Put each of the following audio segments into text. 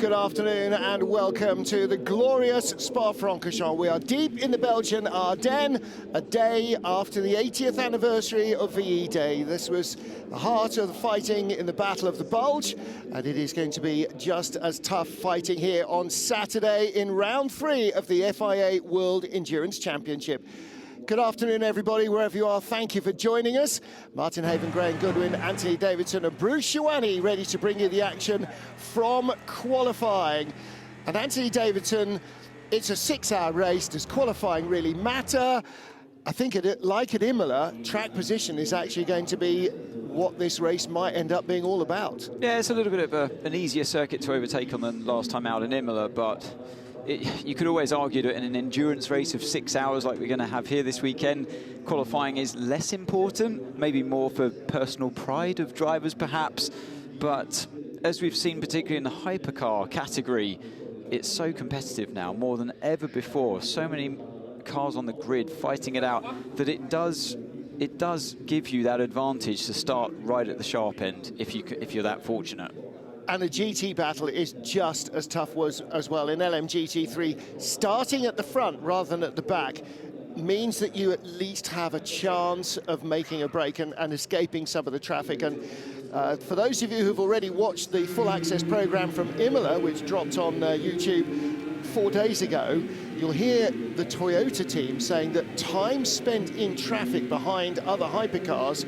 good afternoon and welcome to the glorious Spa-Francorchamps. We are deep in the Belgian Ardennes, a day after the 80th anniversary of VE Day. This was the heart of the fighting in the Battle of the Bulge, and it is going to be just as tough fighting here on Saturday in round 3 of the FIA World Endurance Championship. Good afternoon, everybody, wherever you are. Thank you for joining us. Martin Haven, Graham Goodwin, Anthony Davidson and Bruce Shawani ready to bring you the action from qualifying. And Anthony Davidson, it's a 6-hour race. Does qualifying really matter? I think, like at Imola, track position is actually going to be what this race might end up being all about. Yeah, it's a little bit of an easier circuit to overtake on than last time out in Imola, but you could always argue that in an endurance race of 6 hours like we're going to have here this weekend, qualifying is less important, maybe more for personal pride of drivers perhaps. But as we've seen, particularly in the hypercar category, it's so competitive now, more than ever before. So many cars on the grid fighting it out that it does give you that advantage to start right at the sharp end if you're that fortunate. And the GT battle is just as tough as well. In LMGT3, starting at the front rather than at the back means that you at least have a chance of making a break and escaping some of the traffic. And for those of you who've already watched the full access program from Imola, which dropped on YouTube 4 days ago, you'll hear the Toyota team saying that time spent in traffic behind other hypercars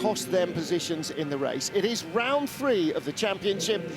cost them positions in the race. It is round 3 of the championship.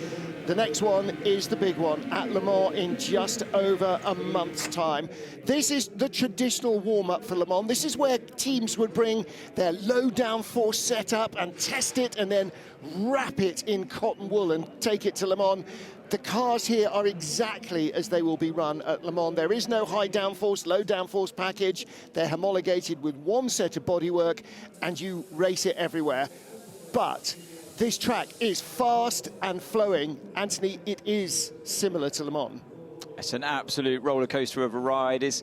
The next one is the big one at Le Mans in just over a month's time. This is the traditional warm-up for Le Mans. This is where teams would bring their low downforce setup and test it and then wrap it in cotton wool and take it to Le Mans. The cars here are exactly as they will be run at Le Mans. There is no high downforce, low downforce package. They're homologated with one set of bodywork and you race it everywhere. But this track is fast and flowing. Anthony, it is similar to Le Mans. It's an absolute roller coaster of a ride. It's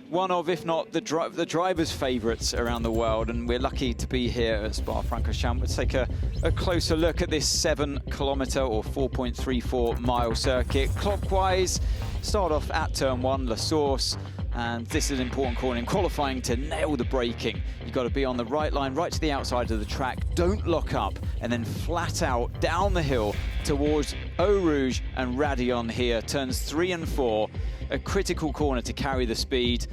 one of, if not the drivers' favourites around the world, and we're lucky to be here at Spa-Francorchamps. Let's take a closer look at this 7-kilometre or 4.34-mile circuit. Clockwise, start off at turn 1, La Source, and this is an important corner in qualifying to nail the braking. You've got to be on the right line, right to the outside of the track, don't lock up, and then flat out down the hill towards Eau Rouge and Raidillon here, turns 3 and 4. A critical corner to carry the speed.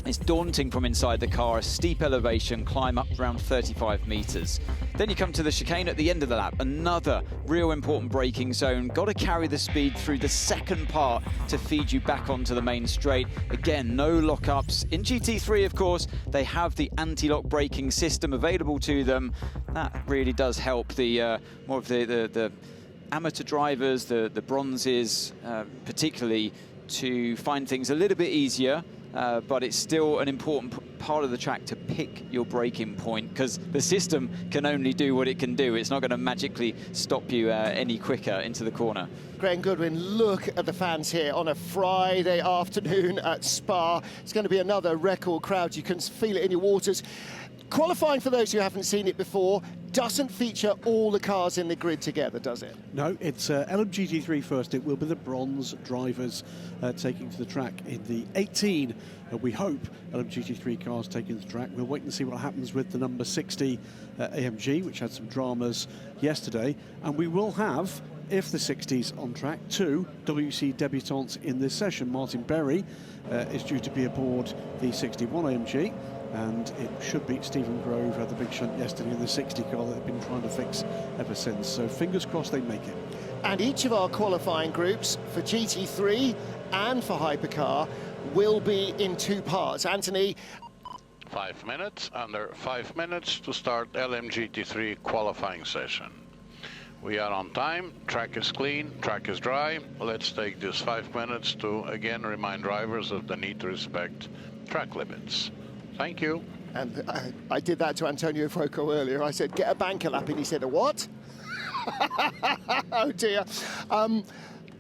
It's daunting from inside the car, a steep elevation, climb up around 35 meters. Then you come to the chicane at the end of the lap, another real important braking zone. Got to carry the speed through the second part to feed you back onto the main straight. Again, no lockups. In GT3, of course, they have the anti-lock braking system available to them. That really does help the more of the amateur drivers, the bronzes, particularly, to find things a little bit easier, but it's still an important part of the track to pick your braking point, because the system can only do what it can do. It's not going to magically stop you any quicker into the corner. Graham Goodwin, look at the fans here on a Friday afternoon at Spa. It's going to be another record crowd. You can feel it in your waters. Qualifying, for those who haven't seen it before, doesn't feature all the cars in the grid together, does it? No, it's LMGT3 first. It will be the bronze drivers taking to the track in the 18. We hope LMGT3 cars taking to the track. We'll wait and see what happens with the number 60 AMG, which had some dramas yesterday. And we will have, if the 60's on track, 2 WC debutants in this session. Martin Berry is due to be aboard the 61 AMG. And it should be Stephen Grove had the big shunt yesterday in the 60 car that they've been trying to fix ever since. So fingers crossed they make it. And each of our qualifying groups for GT3 and for Hypercar will be in 2 parts. Anthony? 5 minutes, under 5 minutes to start LMGT3 qualifying session. We are on time, track is clean, track is dry. Let's take this 5 minutes to again remind drivers of the need to respect track limits. Thank you. And I did that to Antonio Foucault earlier. I said, get a banker lap, and he said, a what? Oh dear.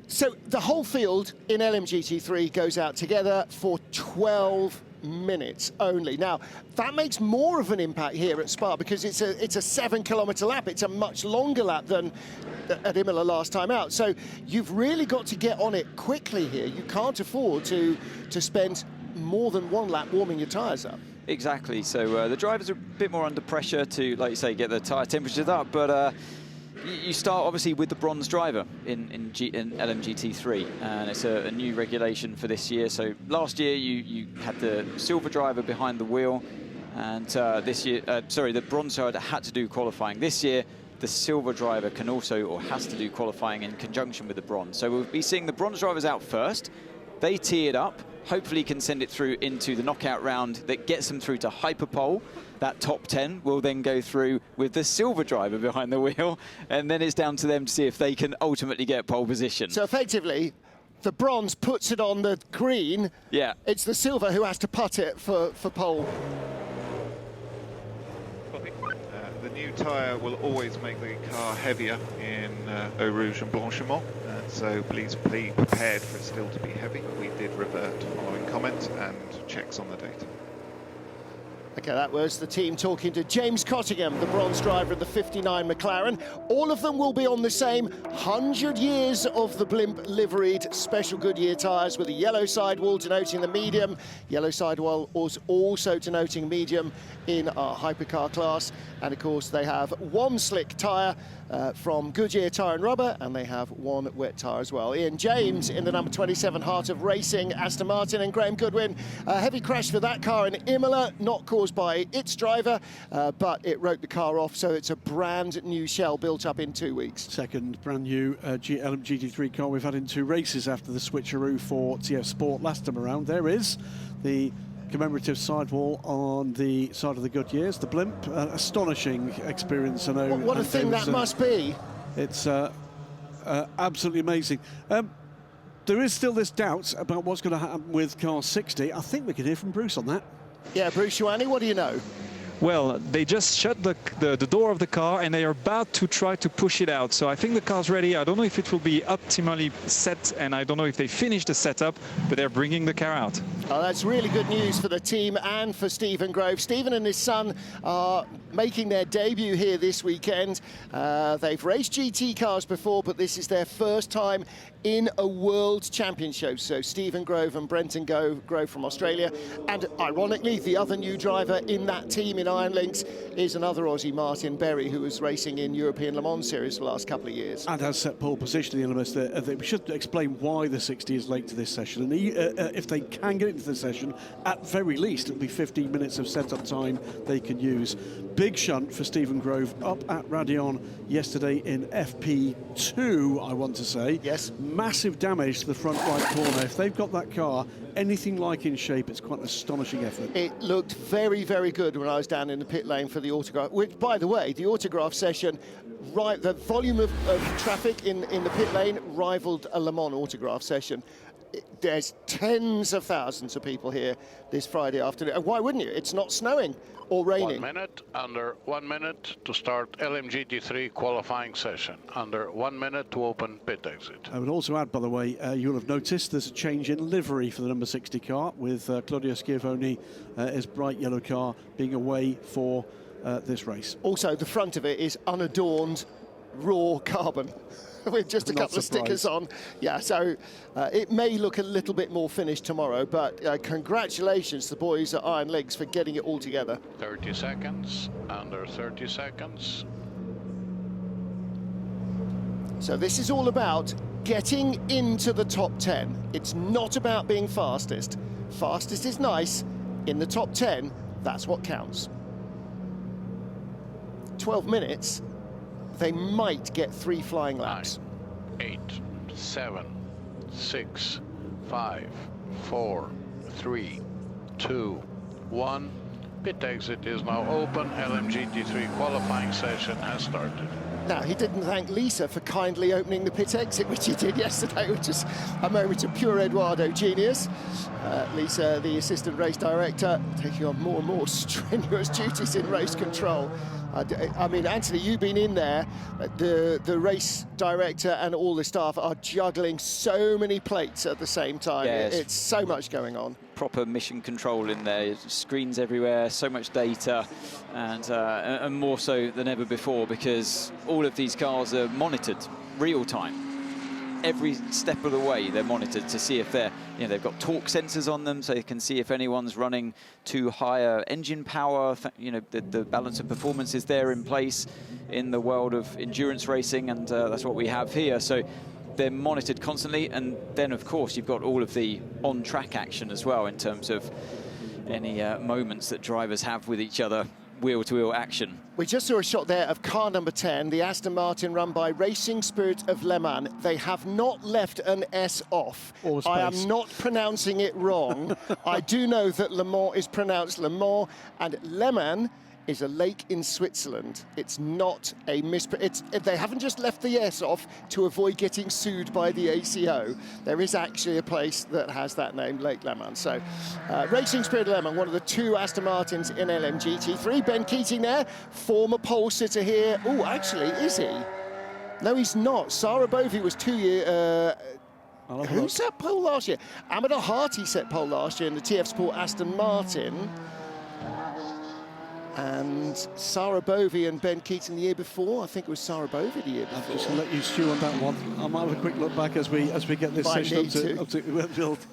So the whole field in LMGT3 goes out together for 12 minutes only. Now, that makes more of an impact here at Spa because it's a 7-kilometre lap. It's a much longer lap than at Imola last time out. So you've really got to get on it quickly here. You can't afford to spend more than one lap warming your tyres up. Exactly. So the drivers are a bit more under pressure to, like you say, get the tyre temperatures up. But you start obviously with the bronze driver in LMGT3, and it's a new regulation for this year. So last year you had the silver driver behind the wheel, and this year, the bronze driver had to do qualifying. This year, the silver driver can also, or has to do qualifying in conjunction with the bronze. So we'll be seeing the bronze drivers out first. They tee it up, hopefully can send it through into the knockout round that gets them through to Hyperpole. That top 10 will then go through with the silver driver behind the wheel, and then it's down to them to see if they can ultimately get pole position. So effectively, the bronze puts it on the green. Yeah. It's the silver who has to putt it for pole. The new tyre will always make the car heavier in Eau Rouge and Blanchiment, and so please be prepared for it still to be heavy. We did revert following comments and checks on the data. Okay, that was the team talking to James Cottingham, the bronze driver of the 59 McLaren. All of them will be on the same 100 years of the blimp liveried special Goodyear tyres with a yellow sidewall denoting the medium. Yellow sidewall was also denoting medium in our hypercar class. And of course, they have one slick tyre from Goodyear Tyre and Rubber, and they have one wet tyre as well. Ian James in the number 27 Heart of Racing, Aston Martin, and Graham Goodwin. A heavy crash for that car in Imola, not caused by its driver, but it wrote the car off, so it's a brand new shell built up in 2 weeks. Second brand new LMGT3 car we've had in 2 races after the switcheroo for TF Sport last time around. There is the commemorative sidewall on the side of the Goodyears, the blimp. Astonishing experience. I know. What a thing that must be. It's absolutely amazing. There is still this doubt about what's going to happen with car 60. I think we can hear from Bruce on that. Yeah, Bruce Ioani, what do you know? Well, they just shut the door of the car and they are about to try to push it out. So I think the car's ready. I don't know if it will be optimally set, and I don't know if they finished the setup, but they're bringing the car out. Oh, that's really good news for the team and for Stephen Grove. Stephen and his son are making their debut here this weekend. They've raced GT cars before, but this is their first time in a World Championship. So Stephen Grove and Brenton Grove from Australia. And ironically, the other new driver in that team in Iron Links is another Aussie, Martin Berry, who was racing in European Le Mans Series for the last couple of years. And has set pole position in the LMS. We should explain why the 60 is late to this session. And if they can get into the session, at very least, it'll be 15 minutes of setup time they can use. Big shunt for Stephen Grove up at Radion yesterday in FP2, I want to say. Yes. Massive damage to the front right corner. If they've got that car anything like in shape, it's quite an astonishing effort. It looked very, very good when I was down in the pit lane for the autograph, which, by the way, the autograph session, right, the volume of traffic in the pit lane rivaled a Le Mans autograph session. There's tens of thousands of people here this Friday afternoon. And why wouldn't you? It's not snowing or raining. 1 minute, under 1 minute to start LMGT3 qualifying session. Under 1 minute to open pit exit. I would also add, by the way, you'll have noticed there's a change in livery for the number 60 car, with Claudio Schiavone, his bright yellow car, being away for this race. Also, the front of it is unadorned, raw carbon. With just a couple of stickers on. Yeah, so it may look a little bit more finished tomorrow, but congratulations to the boys at Iron Links for getting it all together. 30 seconds, under 30 seconds. So this is all about getting into the top 10. It's not about being fastest. Fastest is nice. In the top 10, that's what counts. 12 minutes. They might get 3 flying laps. 9, 8, 7, 6, 5, 4, 3, 2, 1. Pit exit is now open. LMGT3 qualifying session has started. Now, he didn't thank Lisa for kindly opening the pit exit, which he did yesterday, which is a moment of pure Eduardo genius. Lisa, the assistant race director, taking on more and more strenuous duties in race control. I mean, Anthony, you've been in there. The race director and all the staff are juggling so many plates at the same time. Yes. It's so much going on. proper mission control in there. Screens everywhere, so much data, and more so than ever before, because all of these cars are monitored real time. Every step of the way they're monitored to see if they're, they've got torque sensors on them, so they can see if anyone's running too higher engine power. The balance of performance is there in place in the world of endurance racing, and that's what we have here. So they're monitored constantly, and then of course you've got all of the on-track action as well in terms of any moments that drivers have with each other, wheel-to-wheel action. We just saw a shot there of car number 10, the Aston Martin run by Racing Spirit of Le Mans. They have not left an S off. I am not pronouncing it wrong. I do know that Le Mans is pronounced Le Mans, and Le Mans is a lake in Switzerland. It's not a they haven't just left the S off to avoid getting sued by the ACO. There is actually a place that has that name, Lake Le Mans. So Racing Spirit Le Mans, one of the 2 Aston Martins in LMGT3. Ben Keating there, former pole sitter here. Oh, actually, is he? No, he's not. Sarah Bovey was 2 years... who set pole last year? Amador Harty set pole last year in the TF Sport Aston Martin. And Sarah Bovey and Ben Keating the year before. I think it was Sarah Bovey the year before. I'm just going to let you stew on that one. I might have a quick look back as we get this session up to build.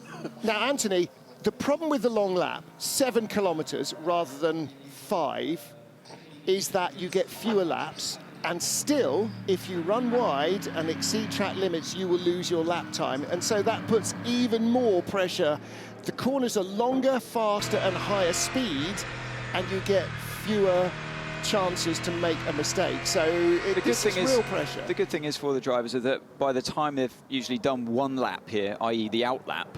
Now, Anthony, the problem with the long lap, 7 kilometres rather than 5, is that you get fewer laps. And still, if you run wide and exceed track limits, you will lose your lap time. And so that puts even more pressure. The corners are longer, faster and higher speed, and you get fewer chances to make a mistake. So this is real pressure. The good thing is for the drivers is that by the time they've usually done 1 lap here, i.e. the out lap,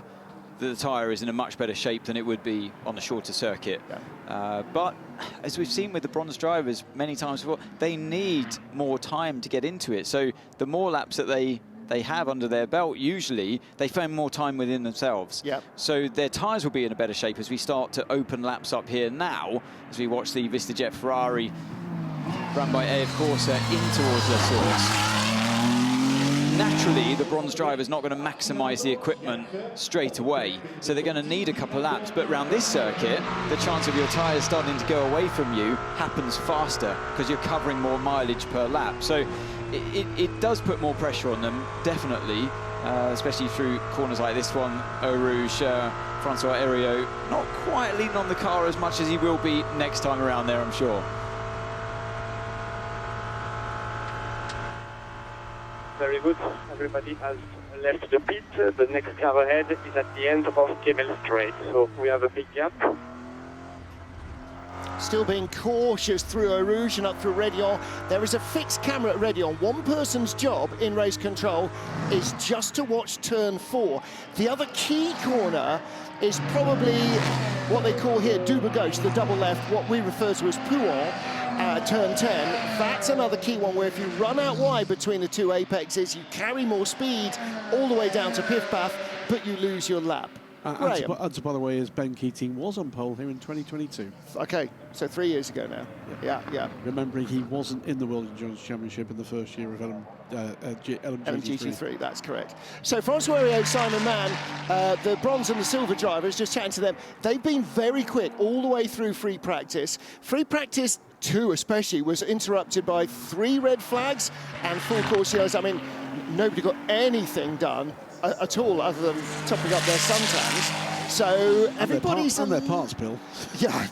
the tyre is in a much better shape than it would be on a shorter circuit. Yeah. But as we've seen with the bronze drivers many times before, they need more time to get into it. So the more laps that they have under their belt, usually they find more time within themselves. Yep. So their tyres will be in a better shape as we start to open laps up here now, as we watch the VistaJet Ferrari run by AF Corsa in towards the source. Naturally, the bronze driver is not going to maximise the equipment straight away, so they're going to need a couple of laps. But around this circuit, the chance of your tyres starting to go away from you happens faster because you're covering more mileage per lap. So it does put more pressure on them, definitely, especially through corners like this one. Eau Rouge, Francois Heriot, not quite leaning on the car as much as he will be next time around there, I'm sure. Very good. Everybody has left the pit. The next car ahead is at the end of Camel Straight, so we have a big gap. Still being cautious through Eau Rouge and up through Rédillon. There is a fixed camera at Rédillon. One person's job in race control is just to watch turn 4. The other key corner is probably what they call here Double Gauche, the double left, what we refer to as Pouon, turn 10. That's another key one where if you run out wide between the 2 apexes, you carry more speed all the way down to Piff Paff, but you lose your lap. Answer, by the way, is Ben Keating was on pole here in 2022. Okay, so 3 years ago now. Yeah. Remembering he wasn't in the World Endurance Championship in the first year of LMGT3, that's correct. So Francois Heriot, Simon Mann, the bronze and the silver drivers, just chatting to them. They've been very quick all the way through free practice. Free practice 2 especially was interrupted by 3 red flags and full course yellows. I mean, nobody got anything done at all other than topping up their suntans. So everybody's... And their parts, Bill. Yeah,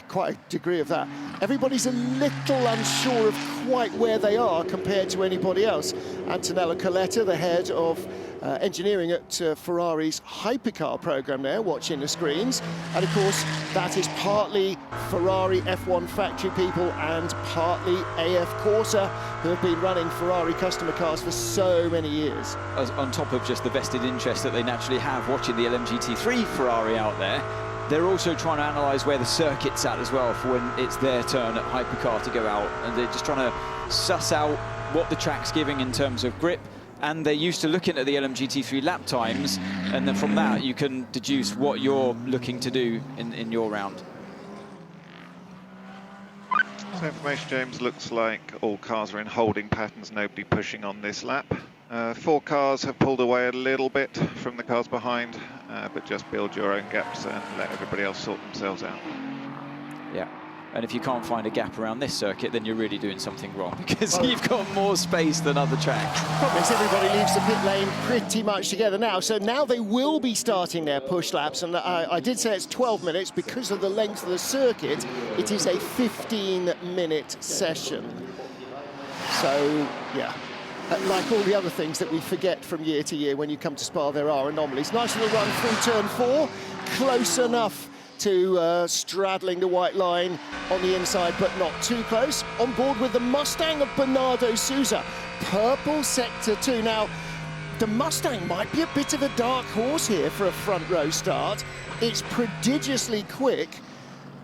quite a degree of that. Everybody's a little unsure of quite where they are compared to anybody else. Antonella Coletta, the head of engineering at Ferrari's Hypercar program there, watching the screens. And of course, that is partly Ferrari F1 factory people and partly AF Corsa, who have been running Ferrari customer cars for so many years. On top of just the vested interest that they naturally have watching the LMGT3 Ferrari out there, they're also trying to analyse where the circuit's at as well for when it's their turn at Hypercar to go out. And they're just trying to suss out what the track's giving in terms of grip. And they're used to looking at the LMGT3 lap times, and then from that you can deduce what you're looking to do in your round. So information, James, looks like all cars are in holding patterns, nobody pushing on this lap. 4 cars have pulled away a little bit from the cars behind, but just build your own gaps and let everybody else sort themselves out. Yeah. And if you can't find a gap around this circuit, then you're really doing something wrong, because you've got more space than other tracks. Problem is everybody leaves the pit lane pretty much together now, so now they will be starting their push laps, and I did say it's 12 minutes. Because of the length of the circuit, it is a 15-minute session. So, yeah. Like all the other things that we forget from year to year when you come to Spa, there are anomalies. Nice little run through turn 4, close enough to straddling the white line on the inside, but not too close. On board with the Mustang of Bernardo Souza, purple sector 2. Now, the Mustang might be a bit of a dark horse here for a front row start. It's prodigiously quick,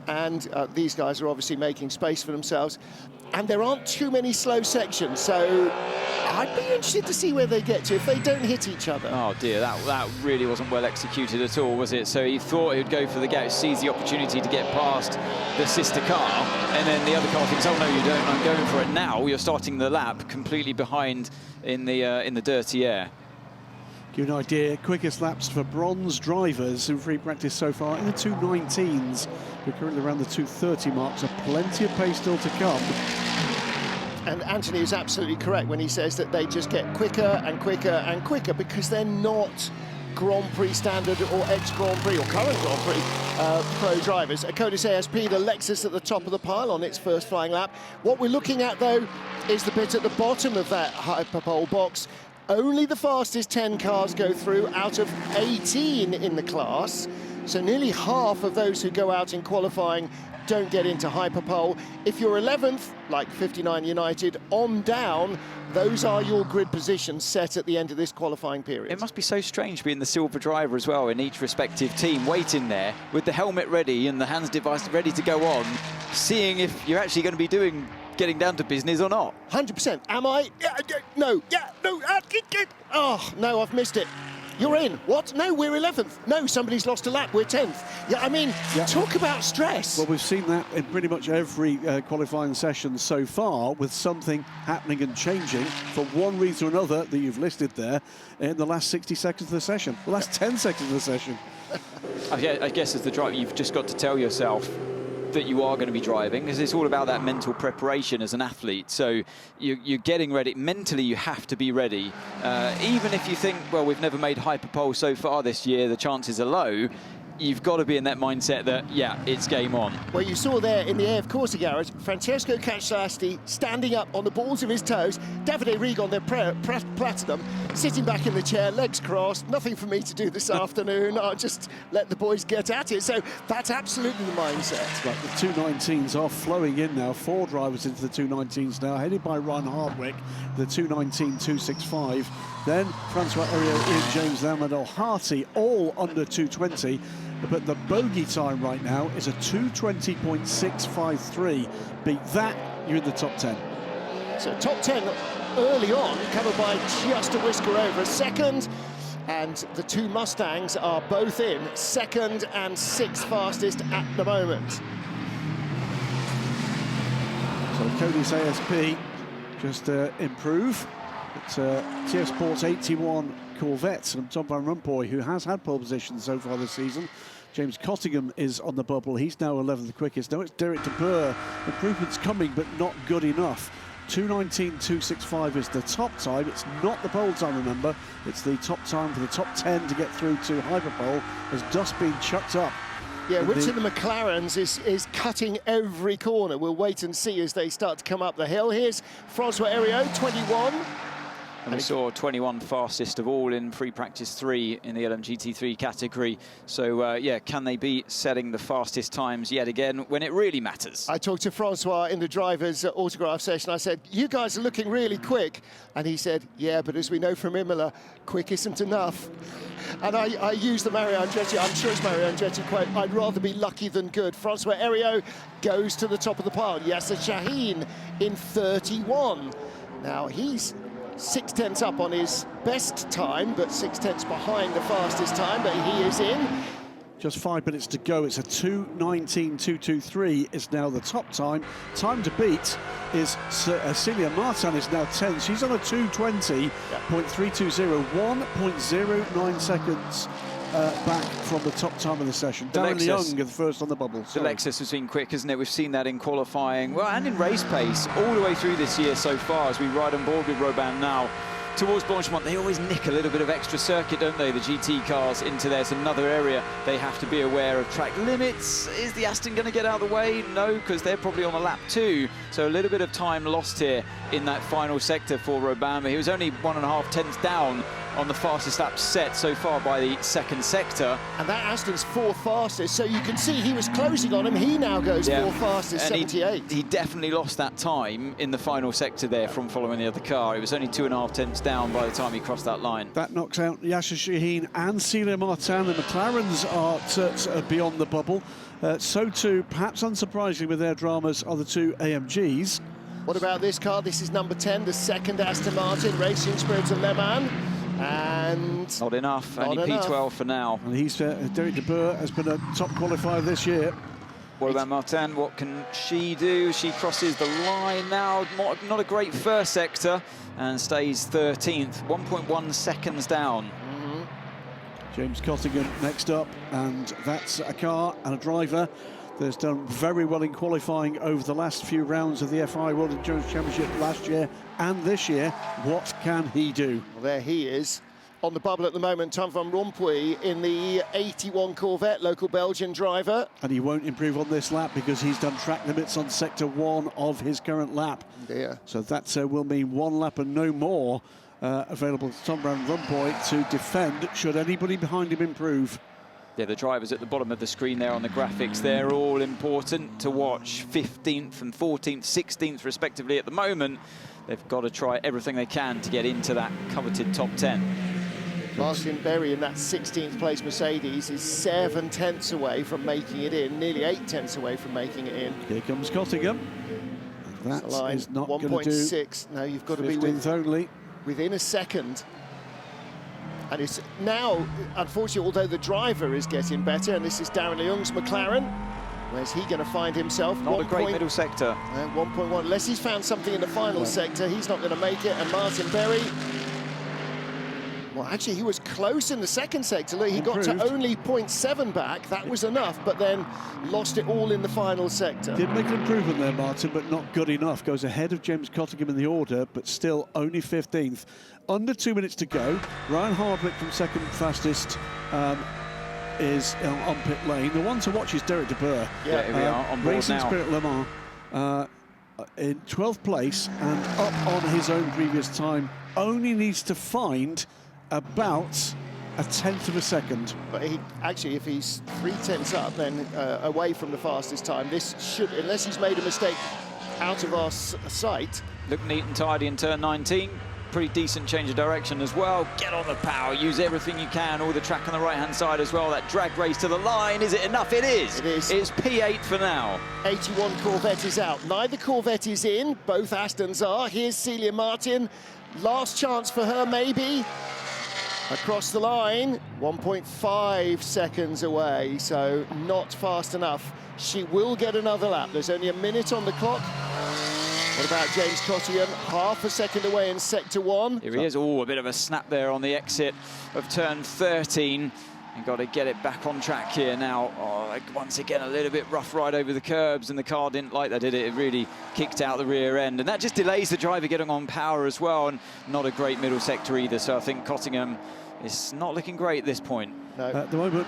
and these guys are obviously making space for themselves. And there aren't too many slow sections, so I'd be interested to see where they get to if they don't hit each other. Oh dear, that really wasn't well executed at all, was it? So he thought he would go for the gap, seize the opportunity to get past the sister car, and then the other car thinks, oh no, you don't, I'm going for it now. You're starting the lap completely behind in the dirty air. Give you an idea, quickest laps for bronze drivers in free practice so far in the 2:19s. We're currently around the 2:30 mark, so plenty of pace still to come. And Anthony is absolutely correct when he says that they just get quicker and quicker and quicker, because they're not Grand Prix standard or ex-Grand Prix or current Grand Prix pro drivers. A Codis ASP, the Lexus at the top of the pile on its first flying lap. What we're looking at, though, is the bit at the bottom of that Hyperpole box. Only the fastest 10 cars go through out of 18 in the class. So nearly half of those who go out in qualifying don't get into Hyperpole. If you're 11th, like 59 United, on down, those are your grid positions set at the end of this qualifying period. It must be so strange being the silver driver as well in each respective team, waiting there with the helmet ready and the hands device ready to go on, seeing if you're actually going to be getting down to business or not. 100%. Am I? Yeah, no. Yeah, no. Oh, no, I've missed it. You're in. What? No, we're 11th. No, somebody's lost a lap. We're 10th. Yeah, I mean, talk about stress. Well, we've seen that in pretty much every qualifying session so far, with something happening and changing for one reason or another that you've listed there in the last 60 seconds of the session, the last 10 seconds of the session. I guess as the driver, you've just got to tell yourself that you are going to be driving, because it's all about that mental preparation as an athlete. So you're getting ready. Mentally, you have to be ready. Even if you think, well, we've never made Hyperpole so far this year, the chances are low, you've got to be in that mindset that, yeah, it's game on. Well, you saw there in the AF Corsa garage, Francesco Cacciasti standing up on the balls of his toes, Davide Rigon, their platinum, sitting back in the chair, legs crossed, nothing for me to do this afternoon, I'll just let the boys get at it. So that's absolutely the mindset. Right, the 219s are flowing in now, 4 drivers into the 219s now, headed by Ryan Hardwick, the 219.265. Then Francois Heriot, Ian James, Lamadol Harty, all under 220. But the bogey time right now is a 220.653. Beat that, you're in the top 10. So top 10 early on, covered by just a whisker over a second. And the two Mustangs are both in, 2nd and 6th fastest at the moment. So Codis ASP just improve. It's TF Sports 81 Corvette and Tom Van Rompuy, who has had pole position so far this season. James Cottingham is on the bubble. He's now 11th quickest. Now it's Derek de Boer. Improvements coming, but not good enough. 219.265 is the top time. It's not the pole time, remember. It's the top time for the top 10 to get through to Hyperpole as dust being chucked up. Yeah, which of the McLarens is cutting every corner? We'll wait and see as they start to come up the hill. Here's Francois Heriot, 21. And we saw 21 fastest of all in free practice 3 in the LMGT3 category. So, yeah, can they be setting the fastest times yet again when it really matters? I talked to Francois in the driver's autograph session. I said, you guys are looking really quick. And he said, yeah, but as we know from Imola, quick isn't enough. And I used the Mario Andretti, I'm sure it's Mario Andretti quote, I'd rather be lucky than good. Francois Heriot goes to the top of the pile. Yasser Shaheen in 31. Now, he's 6/10 up on his best time, but 6/10 behind the fastest time, but he is in. Just 5 minutes to go. It's a 2:19.223 is now the top time. Time to beat is Celia Martin is now 10. She's on a 2:20.320, 1.09 seconds back from the top time of the session. The Darren Lexus. Young the first on the bubble. The Lexus has been quick, hasn't it? We've seen that in qualifying, well, and in race pace all the way through this year so far as we ride on board with Robin now. Towards Blanchimont, they always nick a little bit of extra circuit, don't they, the GT cars into there. It's another area they have to be aware of. Track limits, is the Aston going to get out of the way? No, because they're probably on a lap 2. So a little bit of time lost here in that final sector for Robin. He was only 1.5 tenths down on the fastest lap set so far by the second sector. And that Aston's 4th fastest, so you can see he was closing on him. He now goes 4th fastest, 78. He definitely lost that time in the final sector there from following the other car. It was only 2.5 tenths down by the time he crossed that line. That knocks out Yasser Shaheen and Celia Martin. The McLarens are beyond the bubble. So too, perhaps unsurprisingly with their dramas, are the 2 AMGs. What about this car? This is number 10, the second Aston Martin, Racing Spirit of Le Mans. And not enough, only P12 for now. And he's Derek de Boer has been a top qualifier this year. What about Martin? What can she do? She crosses the line now. Not a great first sector and stays 13th, 1.1 seconds down. James Cottingham next up, and that's a car and a driver that's done very well in qualifying over the last few rounds of the FIA World Endurance Championship last year and this year. What can he do? Well, there he is on the bubble at the moment, Tom van Rompuy in the 81 Corvette, local Belgian driver. And he won't improve on this lap because he's done track limits on sector 1 of his current lap. Yeah. So that will mean 1 lap and no more available to Tom van Rompuy to defend should anybody behind him improve. Yeah, the drivers at the bottom of the screen there on the graphics, they're all important to watch. 15th and 14th, 16th respectively at the moment. They've got to try everything they can to get into that coveted top 10. Martin Berry in that 16th place Mercedes is 7 tenths away from making it in, nearly 8 tenths away from making it in. Here comes Cottingham. That is not going to do. 1.6. No, you've got to be within a second. And it's now, unfortunately, although the driver is getting better, and this is Darren Leung's McLaren, where's he going to find himself? Not a great middle sector. 1.1, unless he's found something in the final sector, he's not going to make it. And Martin Berry, well, actually, he was close in the second sector. Look, he got to only 0.7 back. That was enough, but then lost it all in the final sector. Did make an improvement there, Martin, but not good enough. Goes ahead of James Cottingham in the order, but still only 15th. Under 2 minutes to go. Ryan Hardwick from second fastest is on pit lane. The one to watch is Derek de Boer. Yeah, here we are on board Racing now. Spirit Le Mans in 12th place and up on his own previous time. Only needs to find about a tenth of a second. But he actually, if he's 3 tenths up, then away from the fastest time, this should, unless he's made a mistake out of our sight. Look neat and tidy in turn 19. Pretty decent change of direction as well. Get on the power, use everything you can. All the track on the right-hand side as well. That drag race to the line, is it enough? It is. It is. It's P8 for now. 81 Corvette is out. Neither Corvette is in, both Astons are. Here's Celia Martin. Last chance for her, maybe. Across the line, 1.5 seconds away, so not fast enough. She will get another lap. There's only a minute on the clock. What about James Cottingham? Half a second away in sector 1. Here he is. Oh, a bit of a snap there on the exit of turn 13. You've got to get it back on track here now. Oh, once again, a little bit rough ride over the curbs, and the car didn't like that, did it? It really kicked out the rear end, and that just delays the driver getting on power as well, and not a great middle sector either. So I think Cottingham is not looking great at this point. No. At the moment,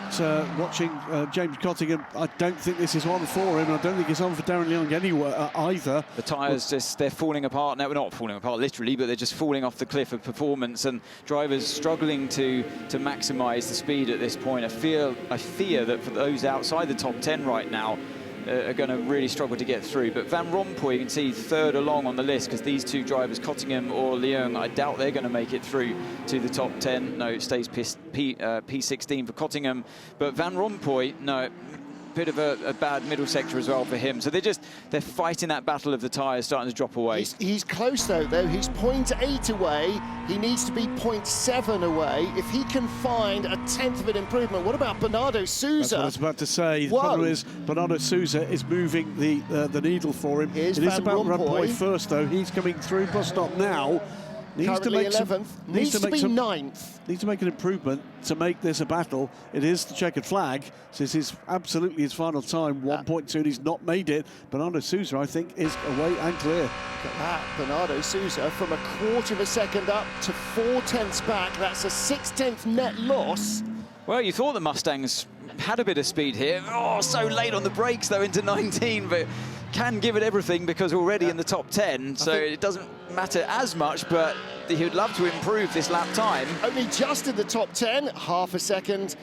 watching James Cottingham, I don't think this is one for him. I don't think it's on for Darren Leung anywhere either. The tyres they're falling apart now. We're not falling apart literally, but they're just falling off the cliff of performance, and drivers struggling to maximise the speed at this point. I fear that for those outside the top 10 right now are going to really struggle to get through. But Van Rompuy, you can see third along on the list, because these two drivers, Cottingham or Leung, I doubt they're going to make it through to the top 10. No, it stays P16 for Cottingham. But Van Rompuy, no, bit of a bad middle sector as well for him. So they're fighting that battle of the tyres starting to drop away. He's close though. He's 0.8 away. He needs to be 0.7 away. If he can find a tenth of an improvement, what about Bernardo Souza? That's what I was about to say. The problem is Bernardo Souza is moving the needle for him. Here's it is Van about Rompuy first though. He's coming through bus stop now. Currently 11th, needs to be 9th. Needs to make an improvement to make this a battle. It is the checkered flag. This is absolutely his final time, 1.2, and he's not made it. Bernardo Souza, I think, is away and clear. Look at that, Bernardo Souza from a quarter of a second up to 4/10 back. That's a 6/10 net loss. Well, you thought the Mustangs had a bit of speed here. Oh, so late on the brakes, though, into 19, but can give it everything because already in the top 10, so it doesn't matter as much, but he would love to improve this lap time. Only just in the top 10, half a second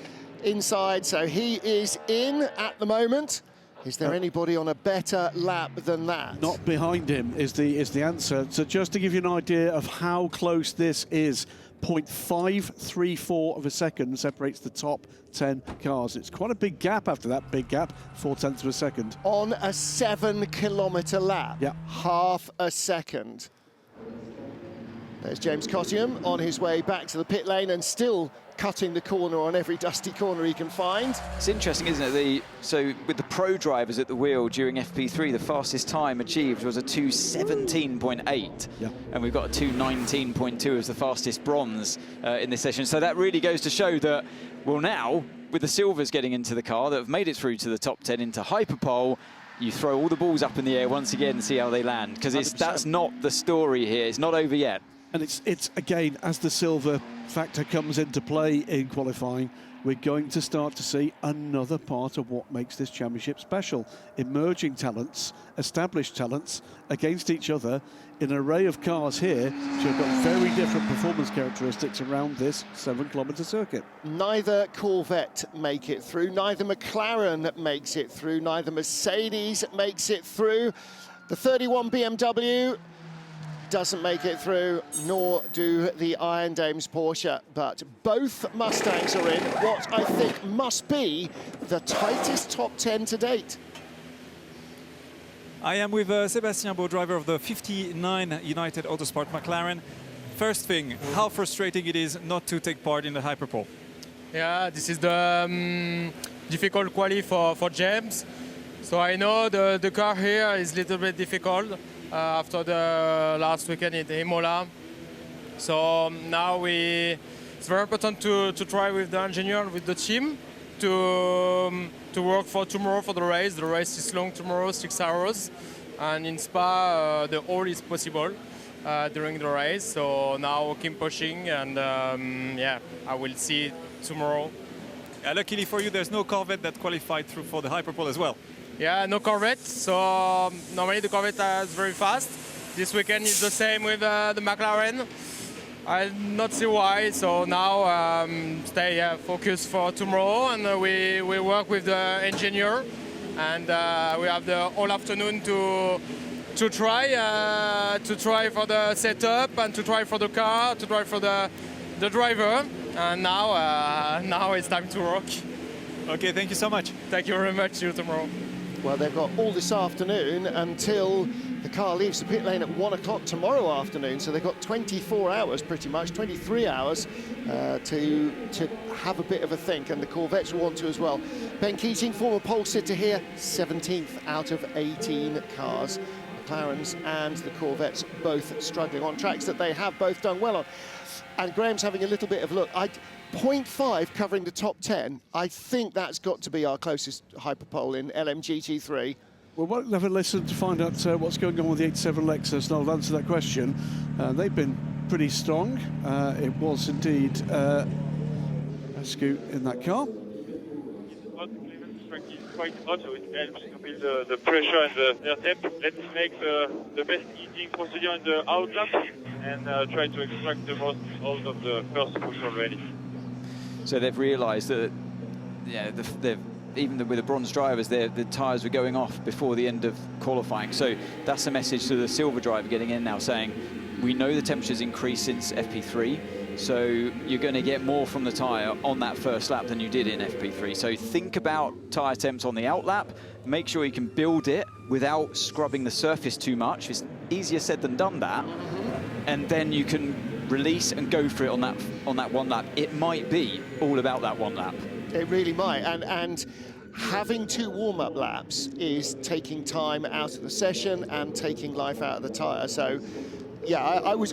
inside, so he is in at the moment. Is there anybody on a better lap than that? Not behind him is the answer. So just to give you an idea of how close this is, 0.534 of a second separates the top 10 cars. It's quite a big gap after that big gap, 0.4 of a second. On a 7-kilometre lap, yeah. Half a second. There's James Cottingham on his way back to the pit lane and still cutting the corner on every dusty corner he can find. It's interesting, isn't it? So with the pro drivers at the wheel during FP3, the fastest time achieved was a 2:17.8, and we've got a 2:19.2 as the fastest bronze in this session. So that really goes to show that, well, now with the silvers getting into the car that have made it through to the top 10 into Hyperpole, you throw all the balls up in the air once again and see how they land, because that's not the story here. It's not over yet. And it's again, as the silver factor comes into play in qualifying, we're going to start to see another part of what makes this championship special. Emerging talents, established talents against each other in an array of cars here, which have got very different performance characteristics around this 7-kilometre circuit. Neither Corvette make it through, neither McLaren makes it through, neither Mercedes makes it through. The 31 BMW doesn't make it through, nor do the Iron Dames Porsche, but both Mustangs are in what I think must be the tightest top 10 to date. I am with Sébastien Beau, driver of the 59 United Autosport McLaren. First thing, how frustrating it is not to take part in the Hyperpole. Yeah, this is the difficult quali for James. So I know the car here is a little bit difficult. After the last weekend in Imola. So now it's very important to try with the engineer, with the team, to work for tomorrow for the race. The race is long tomorrow, 6 hours. And in Spa, the all is possible during the race. So now keep pushing and yeah, I will see tomorrow. Luckily for you, there's no Corvette that qualified through for the Hyperpole as well. Yeah, no Corvette, so normally the Corvette is very fast. This weekend is the same with the McLaren. I not see why, so now stay focused for tomorrow, and we work with the engineer, and we have the whole afternoon to try for the setup, and to try for the car, to try for the driver, and now it's time to rock. Okay, thank you so much. Thank you very much. See you tomorrow. Well, they've got all this afternoon until the car leaves the pit lane at 1 o'clock tomorrow afternoon, so they've got 24 hours pretty much, 23 hours to have a bit of a think, and the Corvettes will want to as well. Ben Keating, former pole sitter here, 17th out of 18 cars. McLarens and the Corvettes both struggling on tracks that they have both done well on. And Graham's having a little bit of a look. 0.5 covering the top 10. I think that's got to be our closest Hyperpole in LMGT3. Well, we'll have a listen to find out what's going on with the 87 Lexus, and I'll answer that question. They've been pretty strong. It was indeed a scoot in that car. Quite hot, so it helps to build the pressure and the air temp. Let's make the best heating procedure in the outlap and try to extract the most out of the first push already. So they've realised that, yeah, even with the bronze drivers, the tyres were going off before the end of qualifying. So that's a message to the silver driver getting in now, saying, we know the temperature's increased since FP3, so you're going to get more from the tyre on that first lap than you did in FP3. So think about tyre temps on the out lap, make sure you can build it without scrubbing the surface too much. It's easier said than done, that. And then you can release and go for it on that one lap. It might be all about that one lap. It really might, and having 2 warm-up laps is taking time out of the session and taking life out of the tyre. So Yeah, I was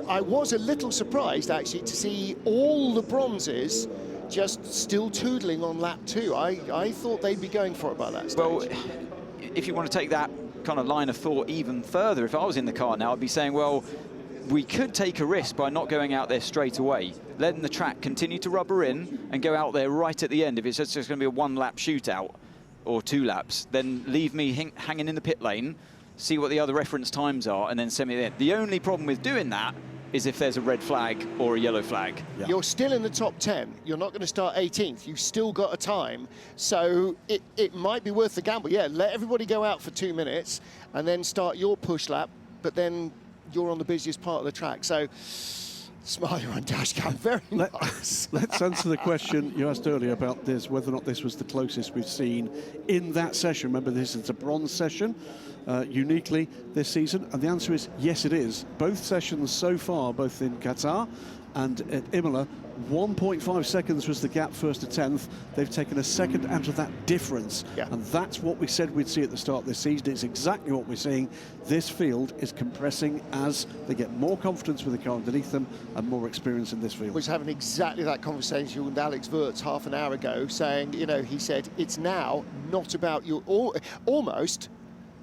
a little surprised actually to see all the bronzes just still tootling on lap 2. I thought they'd be going for it by that stage. Well, if you want to take that kind of line of thought even further, if I was in the car now, I'd be saying, well, we could take a risk by not going out there straight away, letting the track continue to rubber in and go out there right at the end. If it's just going to be a 1-lap shootout or 2 laps, then leave me hanging in the pit lane, see what the other reference times are, and then send me there. The only problem with doing that is if there's a red flag or a yellow flag. Yeah. You're still in the top 10. You're not going to start 18th. You've still got a time. So it might be worth the gamble. Yeah, let everybody go out for 2 minutes and then start your push lap, but then you're on the busiest part of the track. So smile on dash cam, very nice. Let's answer the question you asked earlier about this, whether or not this was the closest we've seen in that session. Remember, this is a bronze session, uniquely this season, and the answer is yes, it is. Both sessions so far, both in Qatar and at Imola, 1.5 seconds was the gap first to 10th. They've taken a second out of that difference. Yeah. And that's what we said we'd see at the start of this season. It's exactly what we're seeing. This field is compressing as they get more confidence with the car underneath them and more experience in this field. I was having exactly that conversation with Alex Wurz half an hour ago, saying, you know, he said, it's now not about your, almost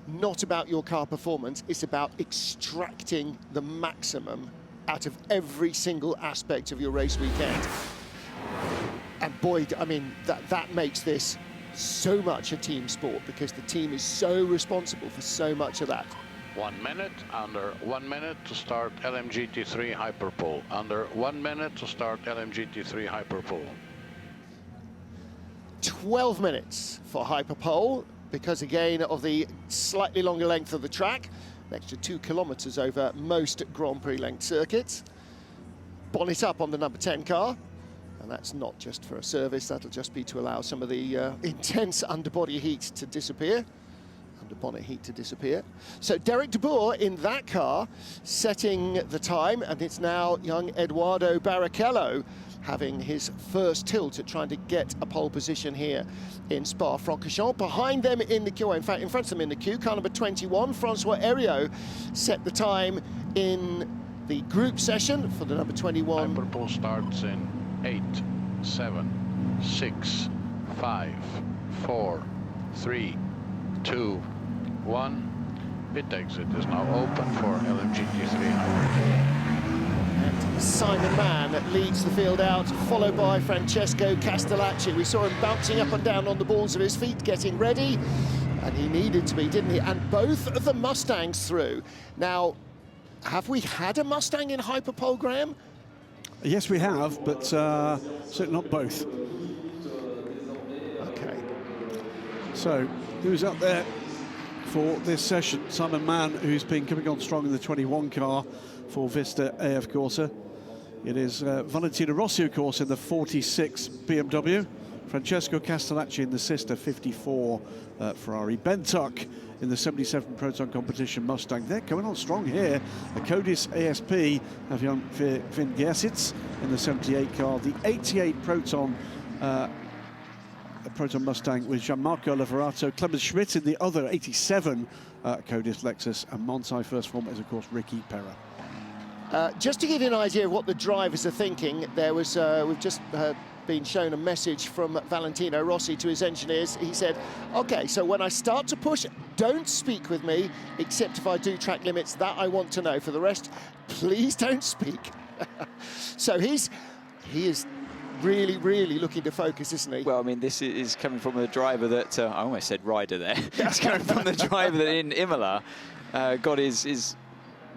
not about your car performance, it's about extracting the maximum out of every single aspect of your race weekend. And boy, I mean, that makes this so much a team sport, because the team is so responsible for so much of that. 1 minute, under 1 minute to start LMGT3 Hyperpole. Under 1 minute to start LMGT3 Hyperpole. 12 minutes for Hyperpole, because again of the slightly longer length of the track. An extra 2 kilometers over most Grand Prix length circuits. Bonnet up on the number 10 car, and that's not just for a service, that'll just be to allow some of the intense underbody heat to disappear, underbonnet heat to disappear. So Derek de Boer in that car setting the time, and it's now young Eduardo Barrichello having his first tilt at trying to get a pole position here in Spa-Francorchamps. Behind them in the queue, in fact, in front of them in the queue, car number 21, Francois Heriot, set the time in the group session for the number 21. Hyperpole starts in 8, 7, 6, 5, 4, 3, 2, 1. Pit exit is now open for LMGT3 Hyperpole. Simon Mann leads the field out, followed by Francesco Castellacci. We saw him bouncing up and down on the balls of his feet, getting ready, and he needed to be, didn't he? And both of the Mustangs through. Now, have we had a Mustang in Hyperpole, Graham? Yes, we have, but certainly not both. Okay. So, who's up there for this session? Simon Mann, who's been coming on strong in the 21 car for Vista AF Corsa. It is Valentino Rossi, of course, in the 46 BMW. Francesco Castellacci in the sister 54 Ferrari. Ben Tuck in the 77 Proton Competition Mustang. They're coming on strong here. The Codis ASP have young Finn Gersitz in the 78 car. The 88 Proton Mustang with Gianmarco Lavorato. Clemens Schmidt in the other 87 Codis Lexus. And Montai First Form is, of course, Ricky Perra. Just to give you an idea of what the drivers are thinking, there was we've just been shown a message from Valentino Rossi to his engineers. He said, okay, so when I start to push, don't speak with me, except if I do track limits. That I want to know. For the rest, please don't speak. So he is really, really looking to focus, isn't he? Well, I mean, this is coming from a driver that, I almost said rider there. It's coming from the driver that in Imola got his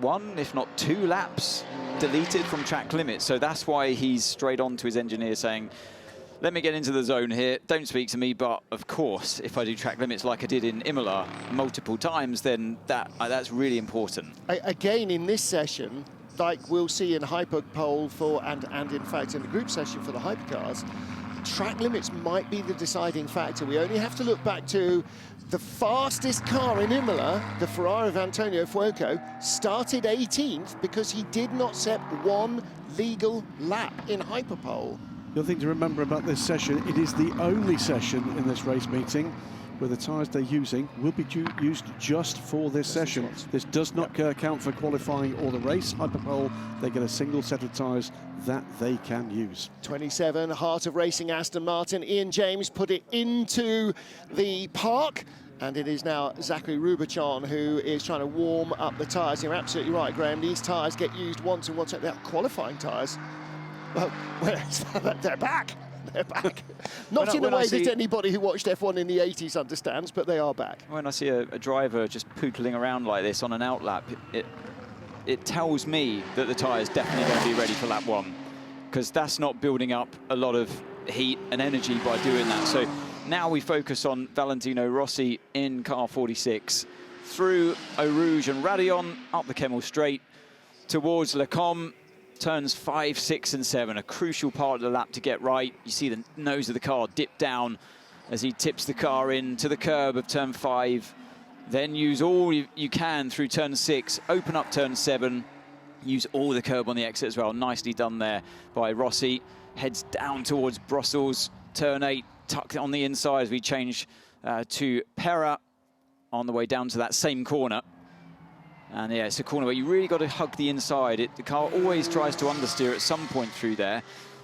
1, if not 2 laps deleted from track limits. So that's why he's straight on to his engineer saying, let me get into the zone here, don't speak to me, but of course, if I do track limits like I did in Imola multiple times, then that's really important. Again, in this session, like we'll see in Hyperpole and in fact in the group session for the hypercars, track limits might be the deciding factor. We only have to look back to the fastest car in Imola, the Ferrari of Antonio Fuoco, started 18th because he did not set 1 legal lap in Hyperpole. The other thing to remember about this session, it is the only session in this race meeting where the tyres they're using will be used just for this session. This does not count for qualifying or the race. Hyperpole, they get a single set of tyres that they can use. 27, Heart of Racing Aston Martin. Ian James put it into the park. And it is now Zachary Rubichan who is trying to warm up the tyres. You're absolutely right, Graham. These tyres get used once and once. They're qualifying tyres. Well, they're back. They're back. Not in a way that anybody who watched F1 in the 80s understands, but they are back. When I see a driver just pootling around like this on an outlap, it tells me that the tyre's definitely going to be ready for lap 1, because that's not building up a lot of heat and energy by doing that. So now we focus on Valentino Rossi in car 46, through Eau Rouge and Raidillon, up the Kemmel Straight, towards Le Combe, turns 5, 6 and 7, a crucial part of the lap to get right. You see the nose of the car dip down as he tips the car in to the curb of turn 5. Then use all you can through turn 6, open up turn 7, use all the curb on the exit as well. Nicely done there by Rossi. Heads down towards Brussels, turn 8, tucked on the inside as we change to Pera on the way down to that same corner. And yeah, it's a corner where you really got to hug the inside. The car always tries to understeer at some point through there.